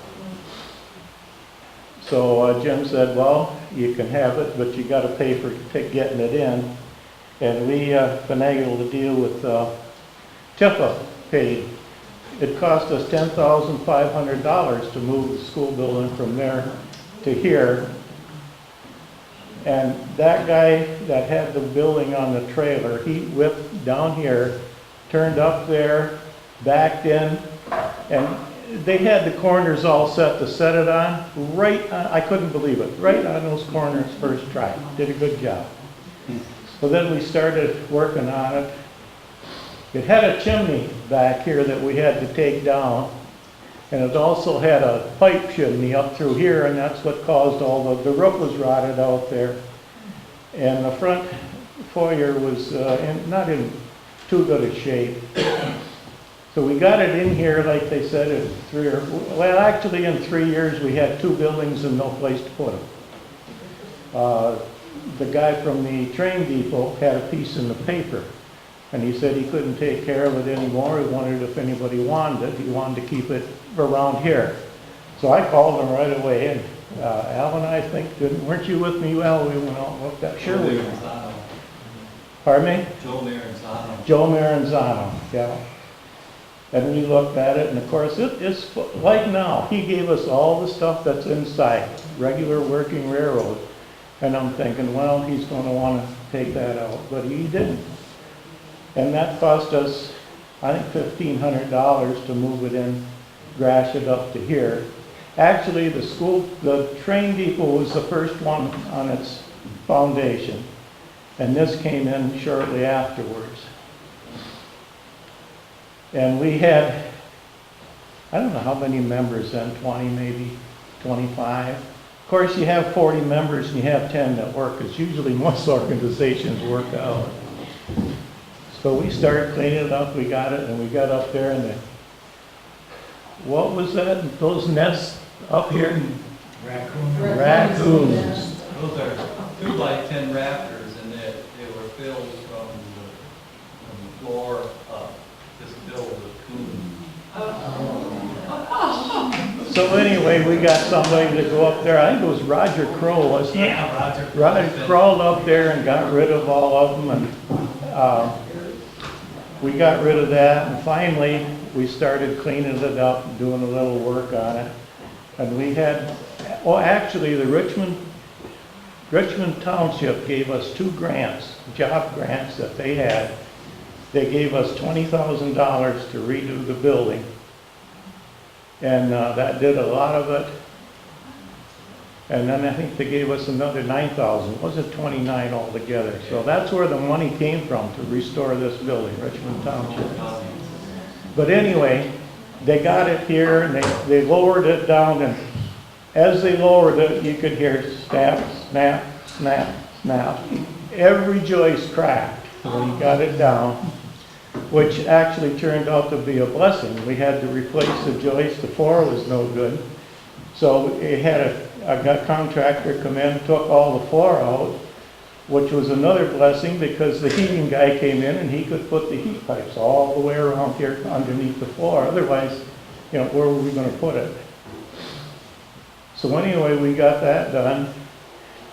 So Jim said, well, you can have it, but you got to pay for getting it in. And we finagled a deal with Tifa paid. It cost us $10,500 to move the school building from there to here. And that guy that had the building on the trailer, he whipped down here, turned up there, backed in, and they had the corners all set to set it on, right on, I couldn't believe it, right on those corners first try. Did a good job. So then we started working on it. It had a chimney back here that we had to take down, and it also had a pipe chimney up through here, and that's what caused all the roof was rotted out there. And the front foyer was not in too good a shape. So we got it in here, like they said, in 3 or, well, actually in 3 years we had 2 buildings and no place to put them. The guy from the train depot had a piece in the paper, and he said he couldn't take care of it anymore. He wanted, if anybody wanted it, he wanted to keep it around here. So I called him right away, and Al and I think, weren't you with me, Al? We went out and looked at, sure we were. Pardon me?
Joe Maranzano.
Joe Maranzano, yeah. And we looked at it, and of course, it's like now. He gave us all the stuff that's inside, regular working railroad. And I'm thinking, well, he's going to want to take that out, but he didn't. And that cost us, I think, $1,500 to move it in, grash it up to here. Actually, the train depot was the first one on its foundation, and this came in shortly afterwards. And we had, I don't know how many members then, 20 maybe, 25. Of course, you have 40 members and you have 10 that work, because usually most organizations work out. So we started cleaning it up, we got it, and we got up there, and what was that? Those nests up here? Raccoons.
Those are 2 by 10 rafters, and they were filled from the floor up, just filled with coons.
So anyway, we got somebody to go up there. I think it was Roger Crow, wasn't it?
Yeah, Roger.
Roger crawled up there and got rid of all of them, and we got rid of that, and finally we started cleaning it up and doing a little work on it. And we had, well, actually the Richmond Township gave us 2 grants, job grants that they had. they gave us $20,000 to redo the building. And that did a lot of it. And then I think they gave us another 9,000, was it 29 altogether? So that's where the money came from to restore this building, Richmond Township. But anyway, they got it here and they lowered it down, and as they lowered it, you could hear snap, snap, snap, snap. Every joist cracked when he got it down, which actually turned out to be a blessing. We had to replace the joist, the floor was no good. So it had a contractor come in, took all the floor out, which was another blessing because the heating guy came in and he could put the heat pipes all the way around here underneath the floor. Otherwise, you know, where were we going to put it? So anyway, we got that done.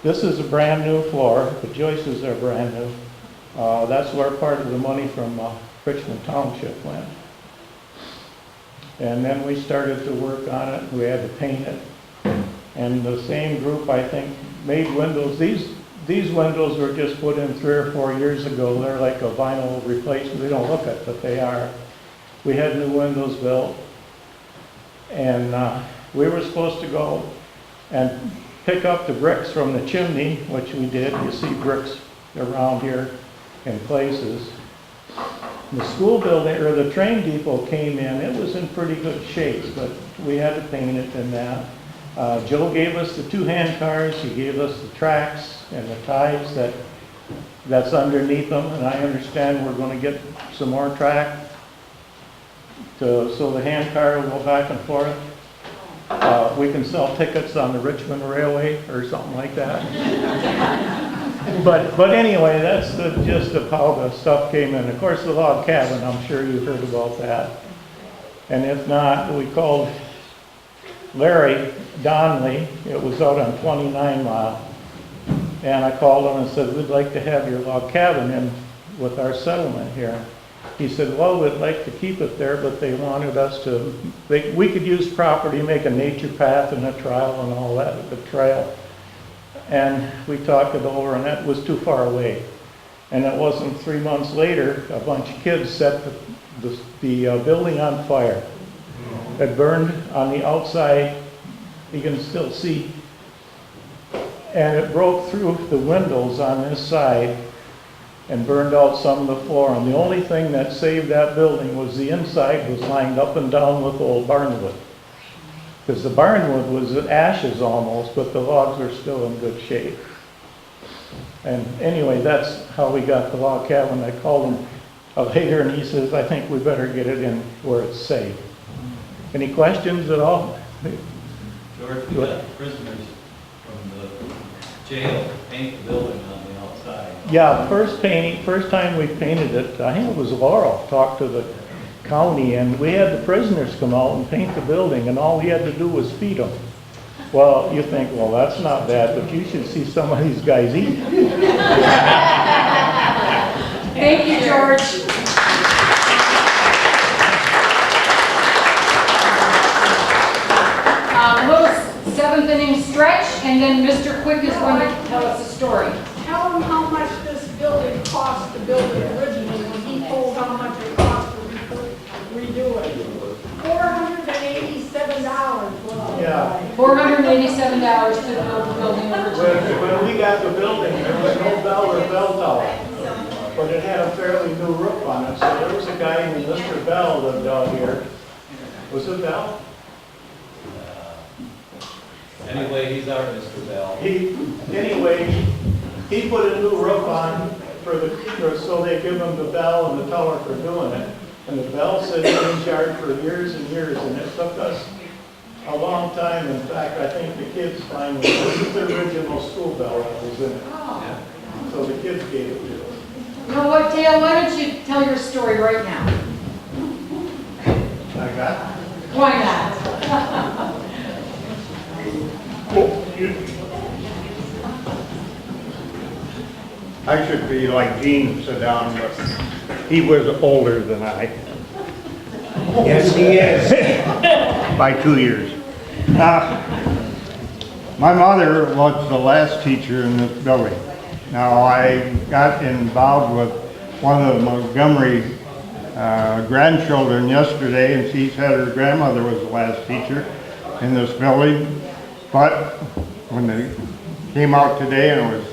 This is a brand new floor. The joists are brand new. That's where part of the money from Richmond Township went. And then we started to work on it. We had to paint it. And the same group, I think, made windows. These windows were just put in 3 or 4 years ago. They're like a vinyl replacement. They don't look it, but they are. We had new windows built. And we were supposed to go and pick up the bricks from the chimney, which we did. You see bricks around here in places. The school building, or the train depot came in. It was in pretty good shape, but we had to paint it and that. Joe gave us the 2 hand cars. He gave us the tracks and the ties that's underneath them. And I understand we're going to get some more track so the hand car will go back and forth. We can sell tickets on the Richmond Railway or something like that. But anyway, that's the gist of how the stuff came in. Of course, the log cabin, I'm sure you heard about that. And if not, we called Larry Donnelly. It was out on 29 Mile. And I called him and said, we'd like to have your log cabin in with our settlement here. He said, well, we'd like to keep it there, but they wanted us to, we could use property, make a nature path and a trail and all that, the trail. And we talked it over, and that was too far away. And it wasn't 3 months later, a bunch of kids set the building on fire. It burned on the outside, you can still see, and it broke through the windows on this side and burned out some of the floor. And the only thing that saved that building was the inside was lined up and down with old barnwood. Because the barnwood was ashes almost, but the logs are still in good shape. And anyway, that's how we got the log cabin. I called him later and he says, I think we better get it in where it's safe. Any questions at all?
George, we got prisoners from the jail to paint the building on the outside.
Yeah, first time we painted it, I think it was Laurel, talked to the county, and we had the prisoners come out and paint the building, and all he had to do was feed them. Well, you think, well, that's not bad, but you should see some of these guys eat.
Thank you, George. A little 7th inning stretch, and then Mr. Quick is going to tell us a story.
Tell them how much this building cost to build it originally, when he told how much it cost to redo it. $487 was it?
Yeah.
$487 to build the building originally.
When we got the building, there was no bell or bell tower, but it had a fairly new roof on it. So there was a guy named Mr. Bell lived out here. Was it Bell?
Anyway, he's our Mr. Bell.
He put a new roof on so they give him the bell and the tower for doing it. And the bell said he was in charge for years and years, and it took us a long time. In fact, I think the kids finally, this is the original school bell that was in it. So the kids gave it to us.
You know what, Dale, why don't you tell your story right now?
I got it.
Why not?
I should be like Gene, sit down, but he was older than I. Yes, he is. By 2 years. My mother was the last teacher in this building. Now, I got involved with
one of the Montgomery grandchildren yesterday, and she said her grandmother was the last teacher in this building. But when they came out today, and it was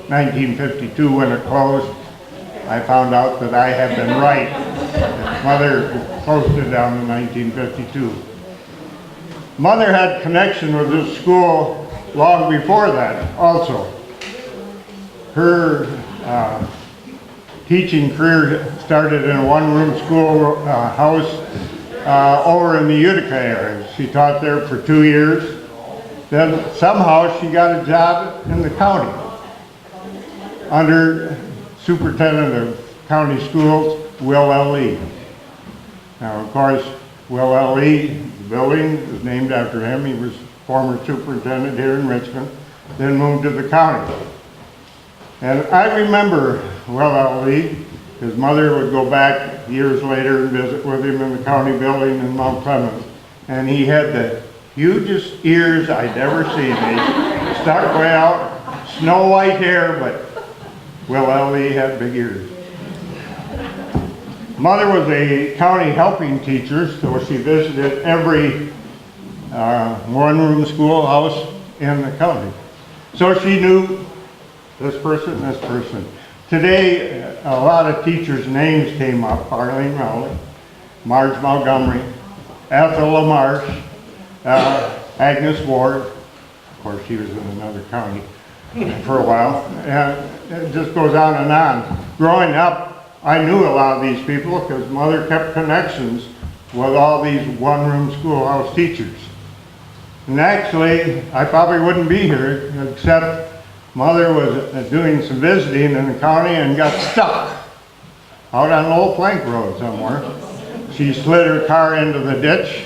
1952 when it closed, I found out that I had been right. Mother closed it down in 1952. Mother had connection with this school long before that also. Her teaching career started in a one-room school house over in the Utica area. She taught there for 2 years. Then somehow she got a job in the county under Superintendent of County Schools, Will L. Lee. Now, of course, Will L. Lee, the building is named after him. He was former superintendent here in Richmond, then moved to the county. And I remember Will L. Lee. His mother would go back years later and visit with him in the county building in Mount Clemens. And he had the hugest ears I'd ever seen. They stuck way out, snow white hair, but Will L. Lee had big ears. Mother was a county helping teacher, so she visited every one-room schoolhouse in the county. So she knew this person, this person. Today, a lot of teachers' names came up: Arlene Rowley, Marge Montgomery, Ethel LaMarche, Agnes Ward. Of course, she was in another county for a while. And it just goes on and on. Growing up, I knew a lot of these people because Mother kept connections with all these one-room schoolhouse teachers. And actually, I probably wouldn't be here except Mother was doing some visiting in the county and got stuck out on Old Plank Road somewhere. She slid her car into the ditch,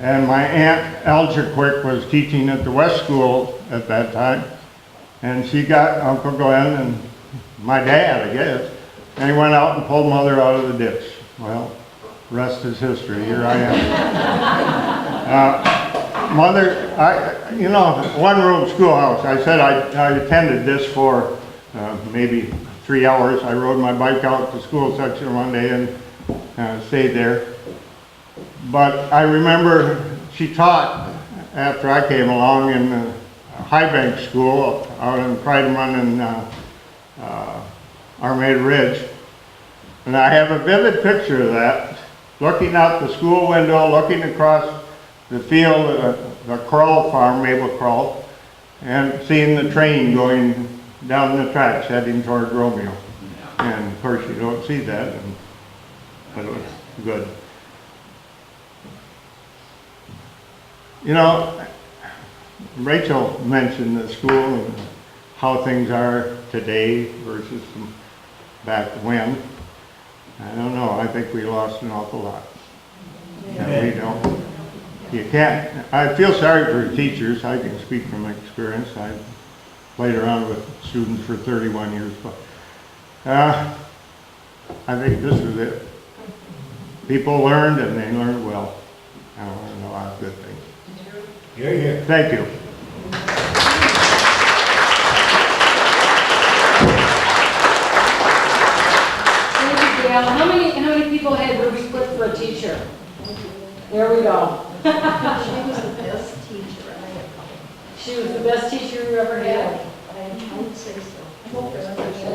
and my Aunt Alger Quick was teaching at the West School at that time, and she got Uncle Glenn and my dad, I guess, and he went out and pulled Mother out of the ditch. Well, rest is history. Here I am. Mother, you know, one-room schoolhouse. I said I attended this for maybe 3 hours. I rode my bike out to school section one day and stayed there. But I remember she taught after I came along in the High Bank School out in Pridemont and Armada Ridge. And I have a vivid picture of that, looking out the school window, looking across the field, the Kroll farm, Mabel Kroll, and seeing the train going down the tracks heading toward Romeo. And of course you don't see that, but it was good. You know, Rachel mentioned the school and how things are today versus back when. I don't know, I think we lost an awful lot. And we don't. You can't, I feel sorry for the teachers. I can speak from experience. I played around with students for 31 years, but I think this was it. People learned, and they learned well. I learned a lot of good things.
Yeah, yeah.
Thank you.
Thank you, Gail. How many people had Ruby Quick for a teacher? There we go.
She was the best teacher I had.
She was the best teacher you ever had?
I would say so.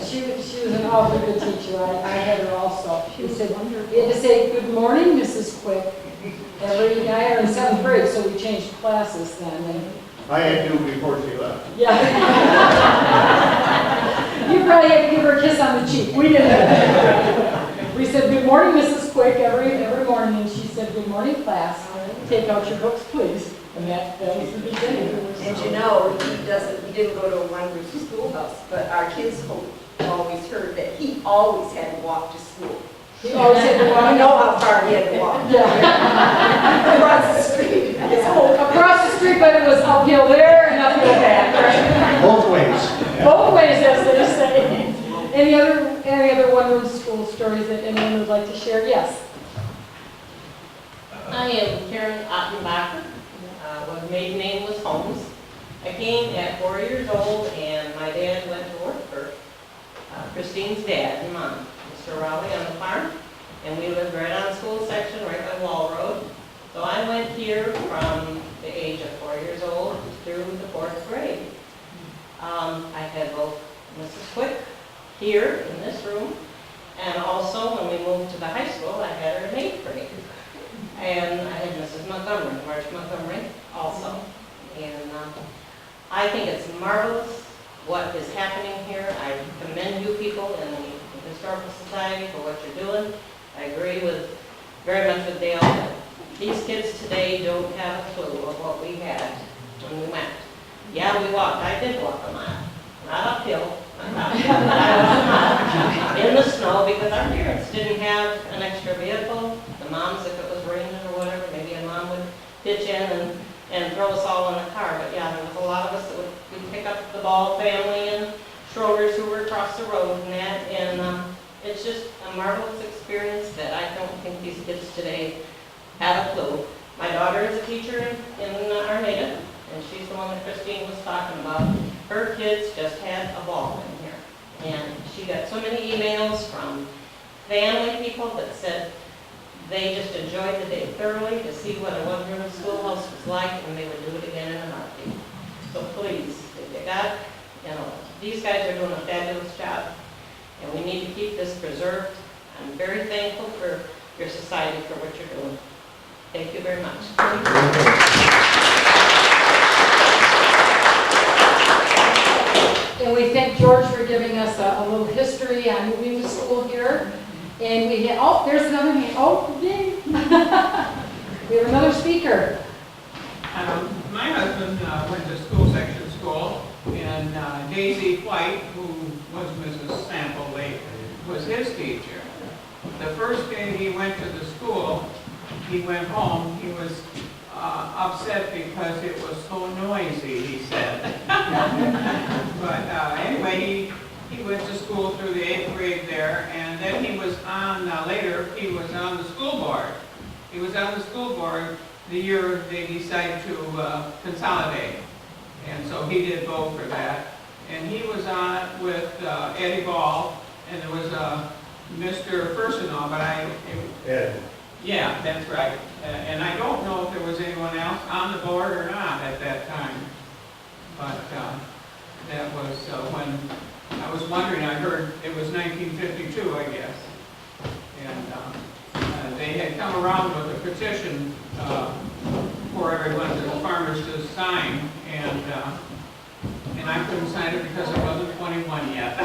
She was an awfully good teacher. I had her also. She said, we had to say, "Good morning, Mrs. Quick." Every night, or in 7th grade, so we changed classes then. And
I had to before she left.
yeah. You probably had to give her a kiss on the cheek. We didn't. We said, "Good morning, Mrs. Quick," every morning, and she said, "Good morning, class. Take out your books, please." And that was the beginning.
And you know, he didn't go to a one-room schoolhouse, but our kids always heard that he always had to walk to school.
He always had to walk.
I know how far he had to walk.
Yeah.
Across the street.
Across the street, but it was uphill there and uphill back, right?
Both ways.
Both ways, as they say. Any other one-room school stories that anyone would like to share? Yes.
I am Karen Ottenbacher. My maiden name was Holmes. I came at 4 years old, and my dad went to work for Christine's dad and mom, Mr. Rowley on the farm, and we lived right on the school section, right by Wall Road. So I went here from the age of 4 years old through the 4th grade. I had both Mrs. Quick here in this room, and also when we moved to the high school, I had her in 8th grade. And I had Mrs. Montgomery, March Montgomery, also. And I think it's marvelous what is happening here. I commend you people in the Historical Society for what you're doing. I agree with very much with Dale that these kids today don't have a clue of what we had when we went. Yeah, we walked. I did walk a mile. Not uphill, but I walked a mile in the snow because our parents didn't have an extra vehicle. The moms, if it was raining or whatever, maybe a mom would pitch in and throw us all in the car. But yeah, there was a lot of us that would pick up the Ball family and Schroeder's who were across the road and that. And it's just a marvelous experience that I don't think these kids today have a clue. My daughter is a teacher in Armada, and she's the one that Christine was talking about. Her kids just had a ball in here. And she got so many emails from family people that said they just enjoyed the day thoroughly to see what a one-room schoolhouse was like, and they would do it again in a heartbeat. So please, if you got, these guys are doing a fabulous job, and we need to keep this preserved. I'm very thankful for your society for what you're doing. Thank you very much.
And we thank George for giving us a little history on moving to school here. And we have, oh, there's another hand. Oh, yay. We have another speaker.
My husband went to section school, and Daisy White, who was Mrs. Sample Lake, was his teacher. The first day he went to the school, he went home, he was upset because it was so noisy, he said. But anyway, he went to school through the 8th grade there, and then he was on, later, he was on the school board. He was on the school board the year they decided to consolidate. And so he did vote for that. And he was on it with Eddie Ball, and there was Mr. Personal, but
Ed.
yeah, that's right. And I don't know if there was anyone else on the board or not at that time. But that was when I was wondering, I heard it was 1952, I guess. And they had come around with a petition for everyone, the farmers to sign, and I couldn't sign it because I wasn't 21 yet.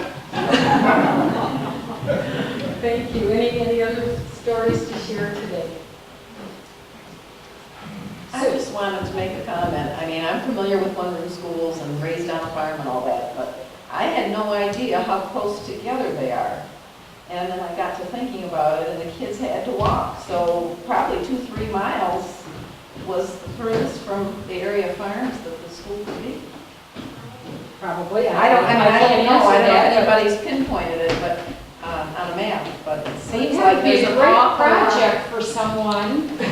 Thank you. Any other stories to share today?
I just wanted to make a comment. I mean, I'm familiar with one-room schools and raised on a farm and all that, but I had no idea how close together they are. And then I got to thinking about it, and the kids had to walk. So probably 2-3 miles was the furthest from the area farms that the school could be.
Probably.
I don't know. I don't know
answer that.
if anybody's pinpointed it, but on a map. But it seems
It
like
would be
there's
a
an
great
awful lot.
project for someone to do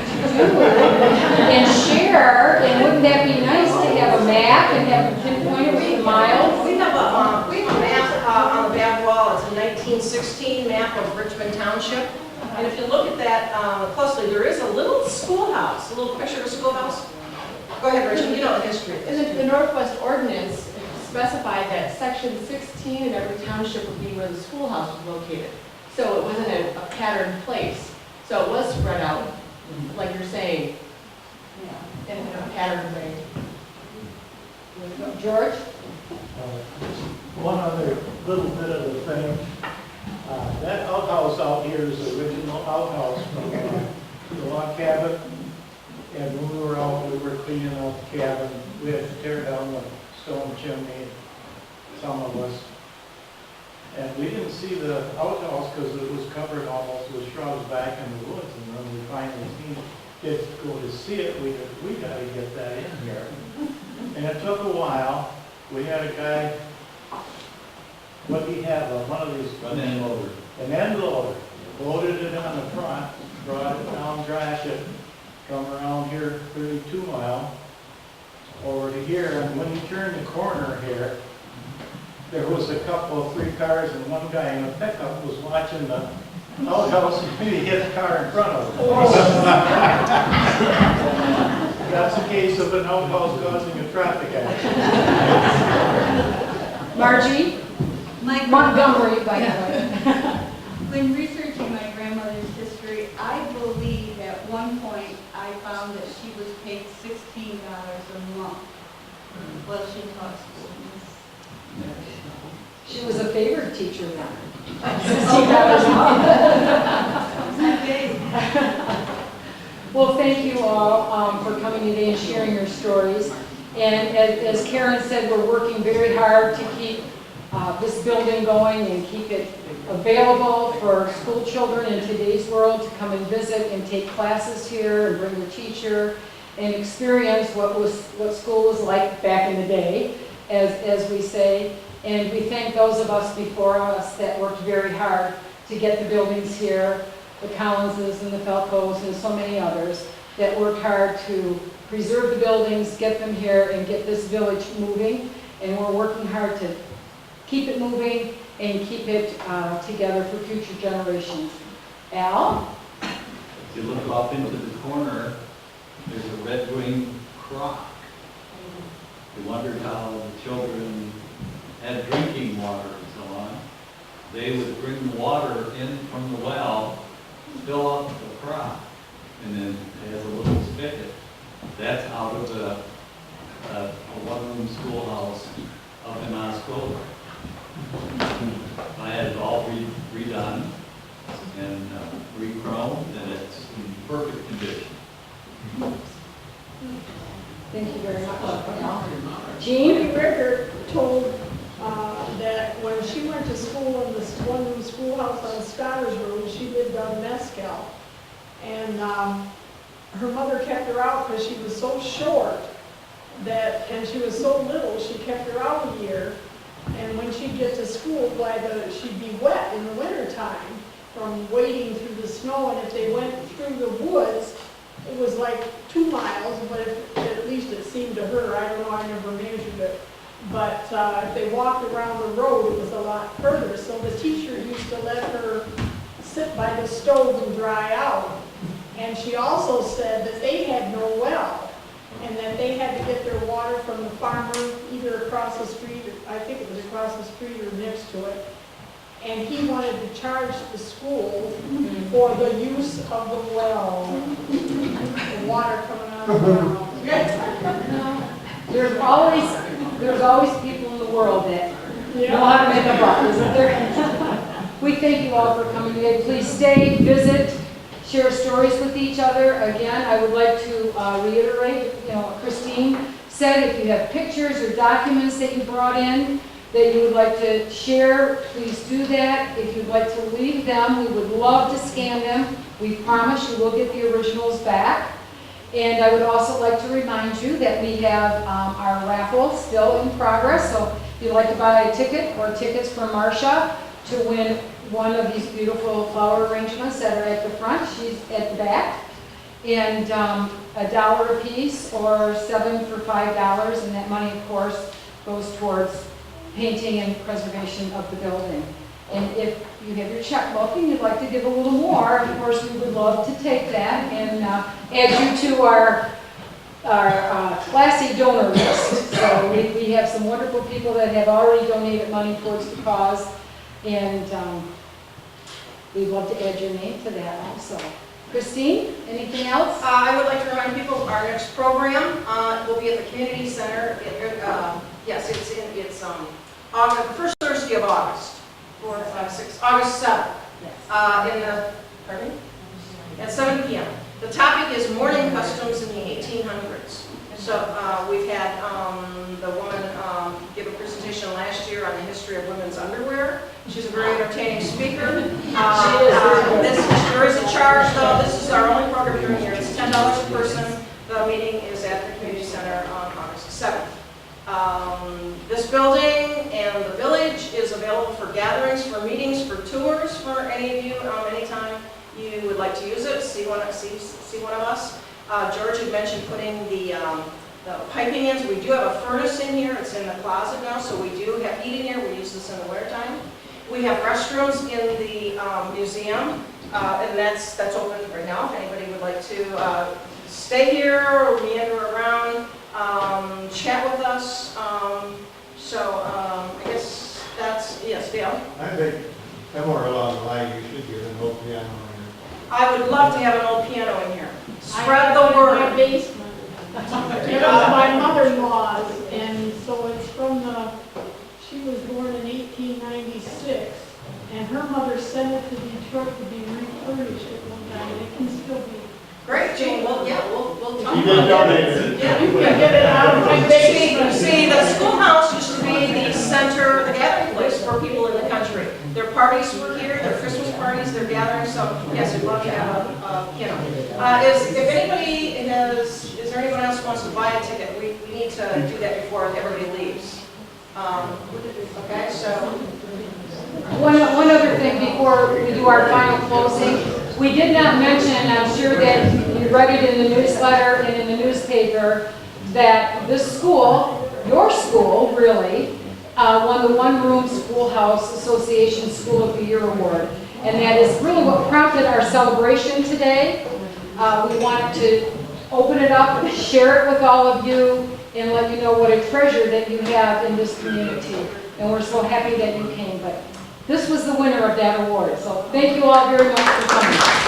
and share. And wouldn't that be nice to have a map and have pinpointed miles?
We have a map on the back wall. It's a 1916 map of Richmond Township. And if you look at that closely, there is a little schoolhouse, a little picture of a schoolhouse. Go ahead, Richard, you know the history of
And
this.
the Northwest Ordinance specified that section 16 in every township would be where the schoolhouse was located. So it wasn't a patterned place. So it was spread out, like you're saying, in a patterned way.
George?
One other little bit of the thing. That outhouse out here is the original outhouse from the log cabin. And when we were out, we were cleaning out the cabin. We had to tear down the stone chimney, some of us. And we didn't see the outhouse because it was covered almost with shrubs back in the woods. And when we finally seen kids go to see it, we got to get that in here. And it took a while. We had a guy, what did he have, one of these?
An end loader.
An end loader. Loaded it on the front, brought it down Gratiot, come around here 32 mile, over to here, and when you turn the corner here, there was a couple of 3 cars and one guy in a pickup was watching the outhouse and maybe hit a car in front of him. That's a case of an outhouse causing a traffic accident.
Margie? Montgomery, by the way.
When researching my grandmother's history, I believe at one point I found that she was paid $16 a month while she taught school.
She was a favored teacher then. Well, thank you all for coming today and sharing your stories. And as Karen said, we're working very hard to keep this building going and keep it available for school children in today's world to come and visit and take classes here and bring their teacher and experience what school was like back in the day, as we say. And we thank those of us before us that worked very hard to get the buildings here, the Collinses and the Falcos and so many others that worked hard to preserve the buildings, get them here, and get this village moving. And we're working hard to keep it moving and keep it together for future generations. Al?
If you look off into the corner, there's a red-winged croc. You wondered how the children had drinking water and so on. They would bring the water in from the well, fill up the crock, and then it has a little spigot. That's out of a one-room schoolhouse up in Osceola. I had it all redone and re-chromed, and it's in perfect condition.
Thank you very much. Jean?
Ricker told that when she went to school in this one-room schoolhouse on Scottish Road, she lived on Mescal. And her mother kept her out because she was so short and she was so little, she kept her out a year. And when she'd get to school, she'd be wet in the wintertime from wading through the snow. And if they went through the woods, it was like 2 miles, but at least it seemed to her. I don't know, I never measured it. But if they walked around the road, it was a lot further. So the teacher used to let her sit by the stove and dry out. And she also said that they had no well, and that they had to get their water from the farmer either across the street, or I think it was across the street or next to it. And he wanted to charge the school for the use of the well, the water coming out of the well.
There's always people in the world that know how to make a buck, isn't there? We thank you all for coming today. Please stay, visit, share stories with each other. Again, I would like to reiterate, Christine said if you have pictures or documents that you brought in that you would like to share, please do that. If you'd like to leave them, we would love to scan them. We promise you will get the originals back. And I would also like to remind you that we have our raffle still in progress. So if you'd like to buy a ticket or tickets for Marcia to win one of these beautiful flower arrangements that are at the front, she's at the back. And $1 a piece or 7 for $5. And that money, of course, goes towards painting and preservation of the building. And if you have your checkbook and you'd like to give a little more, of course, we would love to take that and add you to our classy donor list. So we have some wonderful people that have already donated money towards the cause, and we'd love to add your name to that also. Christine, anything else?
I would like to remind people of our next program will be at the community center. Yes, it's August, the first Thursday of August, 4, 5, 6, August 7th. Pardon me? At 7 p.m. The topic is mourning customs in the 1800s. So we've had the woman give a presentation last year on the history of women's underwear. She's a very entertaining speaker. There is a charge, though. This is our only program during the year. It's $10 a person. The meeting is at the community center on August 7th. This building and the village is available for gatherings, for meetings, for tours, for any of you, anytime you would like to use it, see one of us. George had mentioned putting the piping in. We do have a furnace in here. It's in the closet now, so we do have heat in here. We use this in the wintertime. We have restrooms in the museum, and that's open right now. If anybody would like to stay here or meander around, chat with us. I guess that's, yes, Dale?
I think somewhere along the line, you should get an old piano in
I would love to have an old piano in here.
I
Spread
have
the
it in
word.
my basement. It was my mother-in-law's, and so it's from she was born in 1896, and her mother sent it to Detroit to be refurbished at one time, and it can still be.
Great, Jane. Well, yeah, we'll talk
You
about
did
that.
donate it.
Yeah.
You can get it out of my basement.
See, the schoolhouse used to be the center, the gathering place for people in the country. Their parties were here, their Christmas parties, their gatherings, so yes, we'd love to have a piano. If anybody is there anyone else who wants to buy a ticket? We need to do that before everybody leaves. Okay, so.
One other thing before we do our final closing. We did not mention, and I'm sure that you read it in the newsletter and in the newspaper, that this school, your school really, won the One Room Schoolhouse Association School of the Year Award. And that is really what prompted our celebration today. We wanted to open it up, share it with all of you, and let you know what a treasure that you have in this community. And we're so happy that you came. But this was the winner of that award. So thank you all very much for coming.